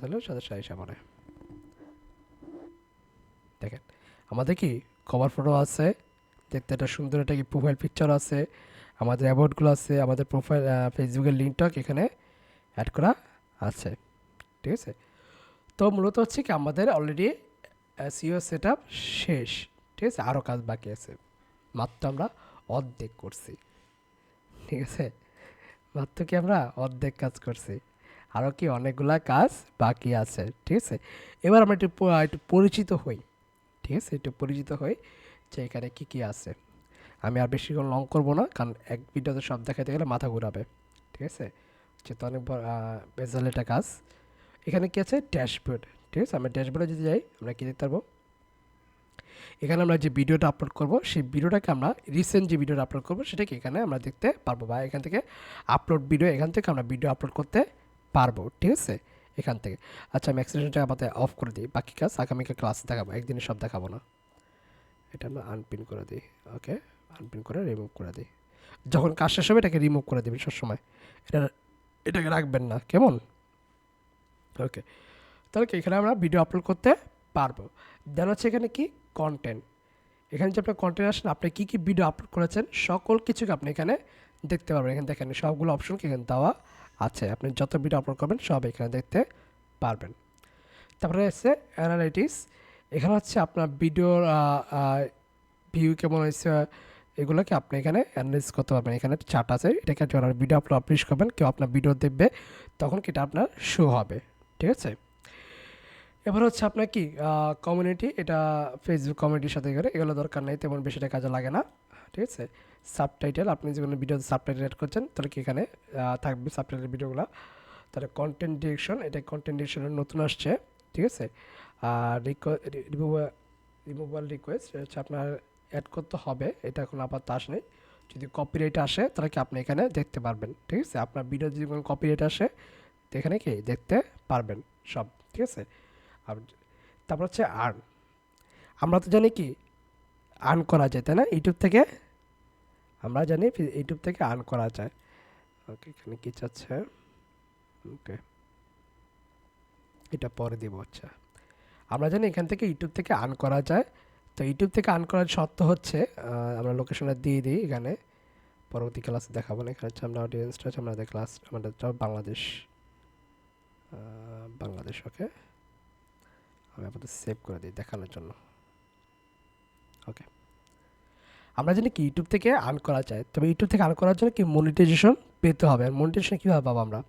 থাকলেও সাথে সাইসা পড়ে। দেখেন আমাদের কি কভার ফটো আছে, দেখতে একটা সুন্দর একটা কি প্রোফাইল পিকচার আছে, আমাদের অ্যাবাউটগুলো আছে, আমাদের প্রোফাইল ফেসবুকের লিঙ্কটা এখানে অ্যাড করা আছে। ঠিক আছে, তো মূলত হচ্ছে কি আমাদের অলরেডি সিও সেট আপ শেষ। ঠিক আছে, আরও কাজ বাকি আছে, মাত্র আমরা অর্ধেক করছি। ঠিক আছে, মাত্র কি আমরা অর্ধেক কাজ করছি, আরও কি অনেকগুলা কাজ বাকি আছে। ঠিক আছে, এবার আমরা একটু পরিচিত হই। ঠিক আছে, একটু পরিচিত হই যে এখানে কী কী আছে। আমি আর বেশিক্ষণ লং করবো না, কারণ এক ভিডিওতে সব দেখাতে গেলে মাথা ঘুরাবে। ঠিক আছে, যেহেতু অনেক বেজাল একটা কাজ। এখানে কী আছে, ড্যাশবোর্ড। ঠিক আছে, আমরা ড্যাশবোর্ডে যদি যাই আমরা কী দেখতে পারবো, এখানে আমরা যে ভিডিওটা আপলোড করব সেই ভিডিওটাকে আমরা রিসেন্ট যে ভিডিওটা আপলোড করবো সেটাকে এখানে আমরা দেখতে পারবো, বা এখান থেকে আপলোড ভিডিও, এখান থেকে আমরা ভিডিও আপলোড করতে পারবো। ঠিক আছে, এখান থেকে। আচ্ছা, আমি এক্সটেনশনটা আমাদের অফ করে দিই, বাকি কাজ আগামীকাল ক্লাসে দেখাবো, একদিনে সব দেখাবো না। এটা আমরা আনপিন করে দিই, ওকে, আনপিন করে রিমুভ করে দিই। যখন কাজ শেষ হবে এটাকে রিমুভ করে দেবেন সবসময়, এটা এটাকে রাখবেন না, কেমন? ওকে, তাহলে কি এখানে আমরা ভিডিও আপলোড করতে পারবো। দেন হচ্ছে এখানে কি কন্টেন্ট, এখানে যে আপনার কন্টেন্ট আসেন, আপনি কী কী ভিডিও আপলোড করেছেন সকল কিছুকে আপনি এখানে দেখতে পারবেন। এখানে দেখেন সবগুলো অপশন এখানে দেওয়া আছে, আপনি যত ভিডিও আপলোড করবেন সব এখানে দেখতে পারবেন। তারপরে আছে অ্যানালাইটিক্স, এখানে হচ্ছে আপনার ভিডিওর ভিউ কেমন হয়েছে এগুলোকে আপনি এখানে অ্যানালাইজ করতে পারবেন। এখানে চার্ট আছে, এটাকে যখন ভিডিও আপলোড পাবলিশ করবেন, কেউ আপনার ভিডিও দেখবে তখন কি এটা আপনার শো হবে। ঠিক আছে, এবার হচ্ছে আপনার কি কমিউনিটি, এটা ফেসবুক কমিউনিটির সাথে করে, এগুলো দরকার নেই, তেমন বেশিটা কাজে লাগে না। ঠিক আছে, সাবটাইটেল, আপনি যে কোনো ভিডিওতে সাবটাইটেল অ্যাড করছেন তাহলে কি এখানে থাকবে সাবটাইটেল ভিডিওগুলো। তাহলে কন্টেন্ট ডিরেকশন, এটা কন্টেন্ট ডিরেকশনের নতুন আসছে। ঠিক আছে, আর রিমুভাল রিকোয়েস্ট হচ্ছে আপনার অ্যাড করতে হবে, এটা এখন আপাতত আসেনি। যদি কপিরাইট আসে তাহলে কি আপনি এখানে দেখতে পারবেন। ঠিক আছে, আপনার ভিডিও যদি কোনো কপিরাইট আসে তো এখানে কি দেখতে পারবেন সব। ঠিক আছে, আর তারপর হচ্ছে আর্ন, আমরা তো জানি কি আর্ন করা যায়, তাই না? ইউটিউব থেকে আমরা জানি ইউটিউব থেকে আর্ন করা যায়। ওকে, এখানে কি চাচ্ছে, ওকে এটা পরে দিব। আচ্ছা, আমরা জানি এখান থেকে ইউটিউব থেকে আর্ন করা যায়। তো ইউটিউব থেকে আর্ন করার শর্ত হচ্ছে, আমরা লোকেশনটা দিয়ে দিই এখানে, পরবর্তী ক্লাসে দেখাবো না। এখানে হচ্ছে আমরা অডিয়েন্সটা হচ্ছে আমাদের ক্লাস, আমাদের বাংলাদেশ, বাংলাদেশ। ওকে, আমি আপাতত সেভ করে দিই দেখানোর জন্য। ওকে, আমরা জানি কি ইউটিউব থেকে আর্ন করা যায়, তবে ইউটিউব থেকে আর্ন করার জন্য কি মনিটাইজেশন পেতে হবে। আর মনিটাইজেশন কীভাবে পাবো আমরা?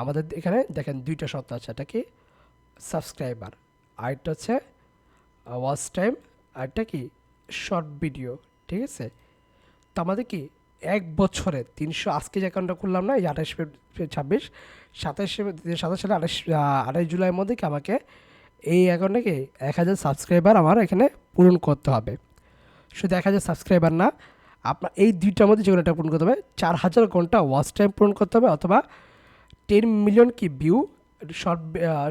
আমাদের এখানে দেখেন দুইটা শর্ত আছে, এটা কি সাবস্ক্রাইবার, আরেকটা হচ্ছে ওয়াচ টাইম, আরেকটা কি শর্ট ভিডিও, ঠিক আছে? তো আমাদের কি 1 বছরে 300, আজকে যে অ্যাকাউন্টটা করলাম না, এই 28 26 27 সালে 28 জুলাইয়ের মধ্যে কি আমাকে এই অ্যাকাউন্টে কি 1000 সাবস্ক্রাইবার আমার এখানে পূরণ করতে হবে। শুধু 1000 সাবস্ক্রাইবার না, আপনার এই দুইটার মধ্যে যে কোনো একটা পূরণ করতে হবে। 4000 ঘন্টা ওয়াচ টাইম পূরণ করতে হবে, অথবা 10 মিলিয়ন কি ভিউ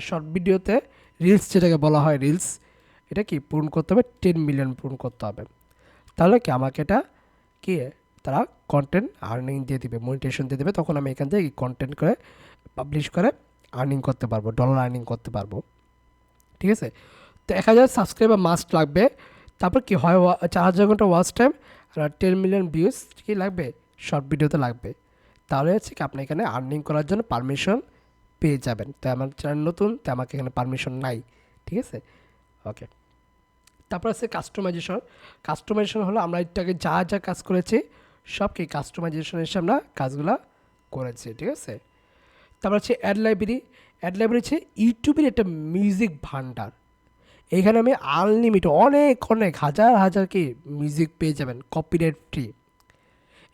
শর্ট ভিডিওতে, রিলস যেটাকে বলা হয় রিলস, এটা কি পূরণ করতে হবে, 10 মিলিয়ন পূরণ করতে হবে। তাহলে কি আমাকে এটা কি তারা কন্টেন্ট আর্নিং দিয়ে দিবে, মনিটাইজেশন দিয়ে দেবে, তখন আমি এখান থেকে কন্টেন্ট করে পাবলিশ করে আর্নিং করতে পারবো, ডলার আর্নিং করতে পারবো, ঠিক আছে? তো 1000 সাবস্ক্রাইবার মাস্ট লাগবে। তারপর কি হয়, 4000 ঘন্টা ওয়াচ টাইম আর 10 মিলিয়ন ভিউজ কি লাগবে, শর্ট ভিডিওতে লাগবে। তাহলে হচ্ছে কি আপনি এখানে আর্নিং করার জন্য পারমিশন পেয়ে যাবেন। তো আমার চ্যানেল নতুন, তো আমাকে এখানে পারমিশন নাই, ঠিক আছে? ওকে, তারপর আছে কাস্টমাইজেশন। কাস্টমাইজেশন হলো আমরা এটাকে যা যা কাজ করেছি সব কি কাস্টমাইজেশন এসে আমরা কাজগুলো করেছি, ঠিক আছে? তারপর হচ্ছে অ্যাড লাইব্রেরি। অ্যাড লাইব্রেরি হচ্ছে ইউটিউবের একটা মিউজিক ভান্ডার। এইখানে আমি আনলিমিটেড অনেক অনেক হাজার হাজার কি মিউজিক পেয়ে যাবেন কপিরাইট ফ্রি।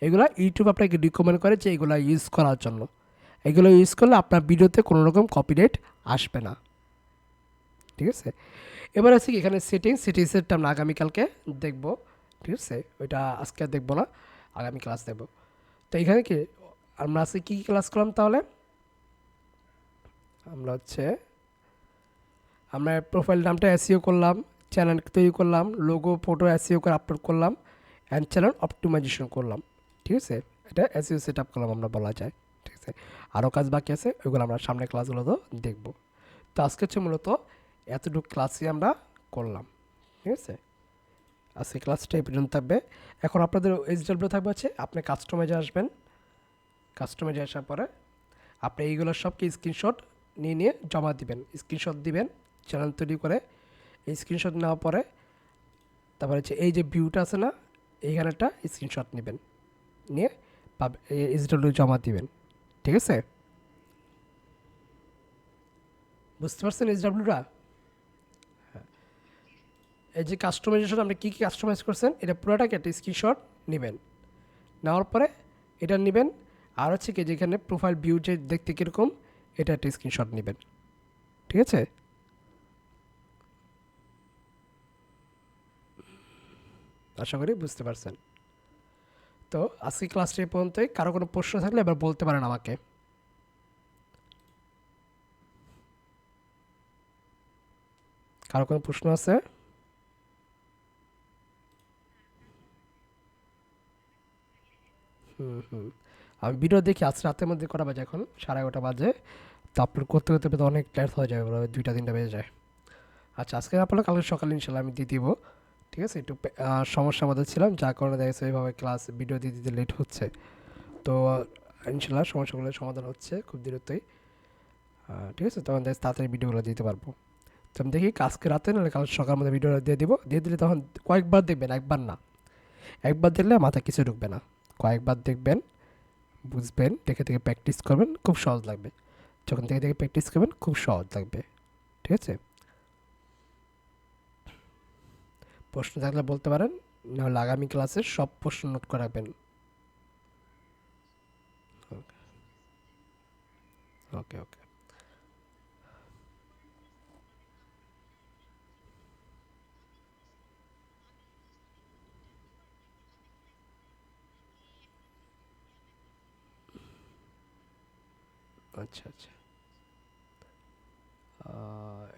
এগুলো ইউটিউব আপনাকে রিকমেন্ড করে যে এগুলো ইউজ করার জন্য। এগুলো ইউজ করলে আপনার ভিডিওতে কোনো রকম কপিরাইট আসবে না, ঠিক আছে? এবার আছে কি এখানে সেটিংসেরটা আমরা আগামীকালকে দেখব, ঠিক আছে? ওইটা আজকে আর দেখবো না, আগামী ক্লাস দেখব। তো এখানে কি আমরা আজকে কী কী ক্লাস করলাম তাহলে? আমরা প্রোফাইল নামটা এসইও করলাম, চ্যানেল তৈরি করলাম, লোগো ফটো এসইও করে আপলোড করলাম, অ্যান্ড চ্যানেল অপটিমাইজেশন করলাম, ঠিক আছে? এটা এসইও সেট আপ করলাম আমরা বলা যায়, ঠিক আছে? আরও কাজ বাকি আছে, ওইগুলো আমরা সামনের ক্লাসগুলোতেও দেখব। তো আজকে হচ্ছে মূলত এতটুকু ক্লাসই আমরা করলাম, ঠিক আছে? আজকে ক্লাসটা এই পর্যন্ত থাকবে। এখন আপনাদের এইচডব্লিউ থাকবে হচ্ছে আপনি কাস্টমাইজে আসবেন, কাস্টমাইজে আসার পরে আপনি এইগুলো সবকে স্ক্রিনশট নিয়ে নিয়ে জমা দিবেন, স্ক্রিনশট দিবেন চ্যানেল তৈরি করে। এই স্ক্রিনশট নেওয়ার পরে তারপরে হচ্ছে এই যে ভিউটা আছে না, এইখানে একটা স্ক্রিনশট নেবেন, নিয়ে এইচডব্লিউ জমা দিবেন, ঠিক আছে? বুঝতে পারছেন এইচডব্লিউটা? এই যে কাস্টমাইজেশন আপনি কী কী কাস্টমাইজ করছেন এটা পুরোটাকে একটা স্ক্রিনশট নেবেন, নেওয়ার পরে এটা নেবেন। আর হচ্ছে কি যেখানে প্রোফাইল ভিউ যে দেখতে কীরকম, এটা একটা স্ক্রিনশট নেবেন, ঠিক আছে? আশা করি বুঝতে পারছেন। তো আজকে ক্লাসটা এই পর্যন্তই। কারো কোনো প্রশ্ন থাকলে এবার বলতে পারেন আমাকে। কারো কোনো প্রশ্ন আছে? আমি ভিডিও দেখি আজ রাতের মধ্যে কটা বাজে, এখন 11:30 বাজে। তো আপলোড করতে করতে তো অনেক লেট হয়ে যাবে, 2টা 3টা বেজে যায়। আচ্ছা, আজকে আপলোড কালকে সকালে ইনশাল্লাহ আমি দিয়ে দিব, ঠিক আছে? একটু সমস্যার মধ্যে ছিলাম, যার কারণে দেখা যাচ্ছে এইভাবে ক্লাস ভিডিও দিয়ে দিতে লেট হচ্ছে। তো ইনশাল্লাহ সমস্যাগুলো সমাধান হচ্ছে খুব দ্রুতই, ঠিক আছে? তখন দেখা তাড়াতাড়ি ভিডিওগুলো দিতে পারবো। তো আমি দেখি আজকে রাতে নাহলে কাল সকালের মধ্যে ভিডিওটা দিয়ে দিব, দিয়ে দিলে তখন কয়েকবার দেখবেন, একবার না। একবার দেখলে মাথায় কিছু ঢুকবে না, কয়েকবার দেখবেন, বুঝবেন, দেখে দেখে প্র্যাকটিস করবেন, খুব সহজ লাগবে। যখন দেখে দেখে প্র্যাকটিস করবেন খুব সহজ লাগবে, ঠিক আছে? প্রশ্ন থাকলে বলতে পারেন, নাহলে আগামী ক্লাসে সব প্রশ্ন নোট করে রাখবেন। ওকে ওকে। আচ্ছা আচ্ছা,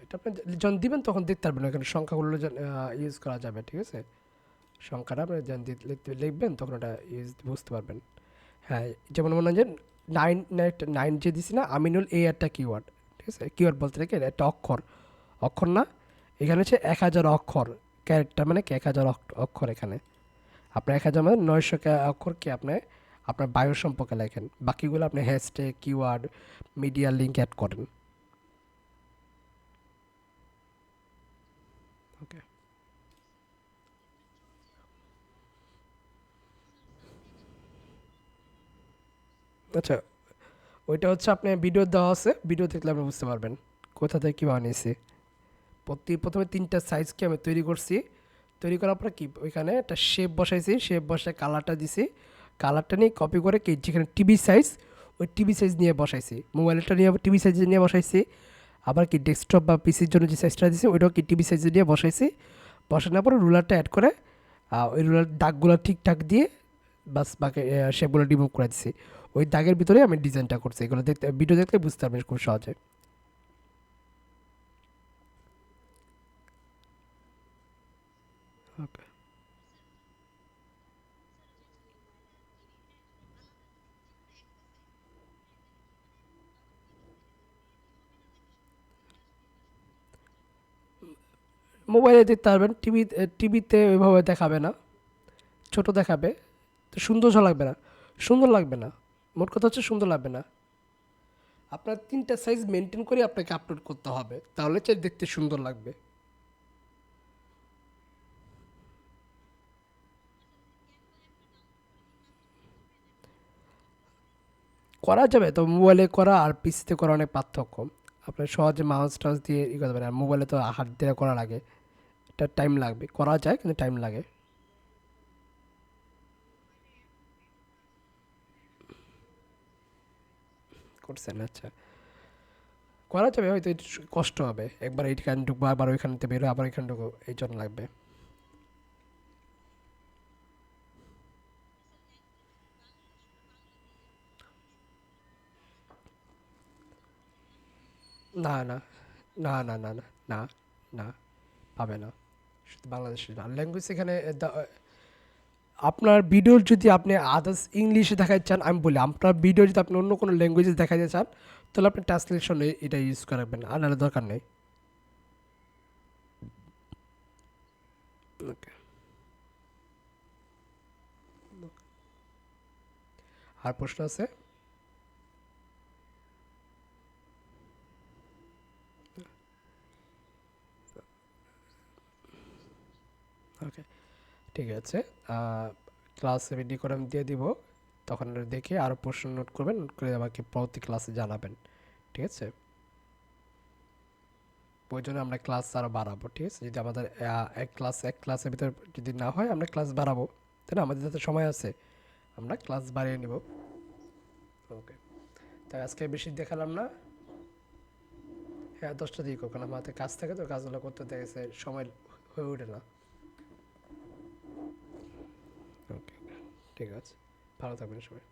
এটা আপনি যখন দিবেন তখন দেখতে পারবেন, এখানে সংখ্যাগুলো ইউজ করা যাবে, ঠিক আছে? সংখ্যাটা আপনি যখন লিখবেন তখন ওটা ইউজ বুঝতে পারবেন। হ্যাঁ, যেমন মনে হয় যে 9 যে দিছি না, আমিনুল, এই একটা কিওয়ার্ড, ঠিক আছে? কিওয়ার্ড বলতে কি একটা অক্ষর, অক্ষর না, এখানে হচ্ছে 1000 অক্ষর, ক্যারেক্টার মানে কি 1000 অক্ষর। এখানে আপনার 1000 মানে 900 অক্ষরকে আপনি আপনার বায়ো সম্পর্কে লেখেন, বাকিগুলো আপনি hashtag, keyword, media link add করেন। আচ্ছা, ওইটা হচ্ছে আপনি ভিডিও দেওয়া আছে, ভিডিও দেখলে আপনি বুঝতে পারবেন কোথা থেকে কী বানিয়েছি। প্রথমে 3টা সাইজকে আমি তৈরি করছি। তৈরি করার পরে কি ওইখানে একটা শেপ বসাইছি, শেপ বসায় কালারটা দিছি, কালারটা নিয়ে কপি করে কি যেখানে টিভি সাইজ, ওই টিভি সাইজ নিয়ে বসাইছি, মোবাইলটা নিয়ে টিভি সাইজ নিয়ে বসাইছি। আবার কি ডেস্কটপ বা পিসির জন্য যে সাইজটা দিছি ওইটাও কি টিভি সাইজ নিয়ে বসাইছি। বসানোর পরে রুলারটা অ্যাড করে ওই রুলার দাগগুলো ঠিকঠাক দিয়ে বাস বাকি শেপগুলো রিমুভ করে দিছি। ওই দাগের ভিতরে আমি ডিজাইনটা করছি। এগুলো দেখতে, ভিডিও দেখলে বুঝতে পারবেন খুব সহজে। ওকে। মোবাইলে দেখতে পারবেন, টিভিতে ওইভাবে দেখাবে না, ছোট দেখাবে, তো সুন্দর লাগবে না, সুন্দর লাগবে না। মোট কথা হচ্ছে সুন্দর লাগবে না। আপনার 3টা সাইজ মেনটেন করে আপনাকে আপলোড করতে হবে, তাহলে চাই দেখতে সুন্দর লাগবে। করা যাবে, তো মোবাইলে করা আর পিসিতে করা অনেক পার্থক্য। আপনার সহজে মাউস টাউস দিয়ে ই করতে পারেন, আর মোবাইলে তো হাত দিয়ে করা লাগে, এটা টাইম লাগবে। করা যায় কিন্তু টাইম লাগে। করছেন, আচ্ছা। করা যাবে, হয়তো একটু কষ্ট হবে, একবার এইখানে ঢুকবো আবার ওইখান থেকে বেরো আবার ওইখানে ঢুকবো, এই জন্য লাগবে। না না না না না না না না, পাবে না। শুধু বাংলাদেশে না, ল্যাঙ্গুয়েজ এখানে আপনার ভিডিওর যদি আপনি আদার্স ইংলিশে দেখাতে চান, আমি বলি আপনার ভিডিও যদি আপনি অন্য কোনো ল্যাঙ্গুয়েজে দেখাতে চান, তাহলে আপনি ট্রান্সলেশনে এটা ইউজ করবেন, আর নাহলে দরকার নেই। ওকে। আর প্রশ্ন আছে? ওকে, ঠিক আছে। ক্লাস রেডি করে আমি দিয়ে দিব, তখন ওটা দেখে আরও প্রশ্ন নোট করবেন, নোট করে আমাকে পরবর্তী ক্লাসে জানাবেন, ঠিক আছে? প্রয়োজনে আমরা ক্লাস আরও বাড়াবো, ঠিক আছে? যদি আমাদের এক ক্লাসের ভিতর যদি না হয়, আমরা ক্লাস বাড়াবো, তাই না? আমাদের যাতে সময় আছে, আমরা ক্লাস বাড়িয়ে নিব। ওকে, তাই আজকে বেশি দেখালাম না। হ্যাঁ, 10টা দিকে কারণ আমার হাতে কাজ থাকে, তো কাজগুলো করতে দেখেছে সময় হয়ে ওঠে না। ওকে, ঠিক আছে, ভালো থাকবেন সবাই।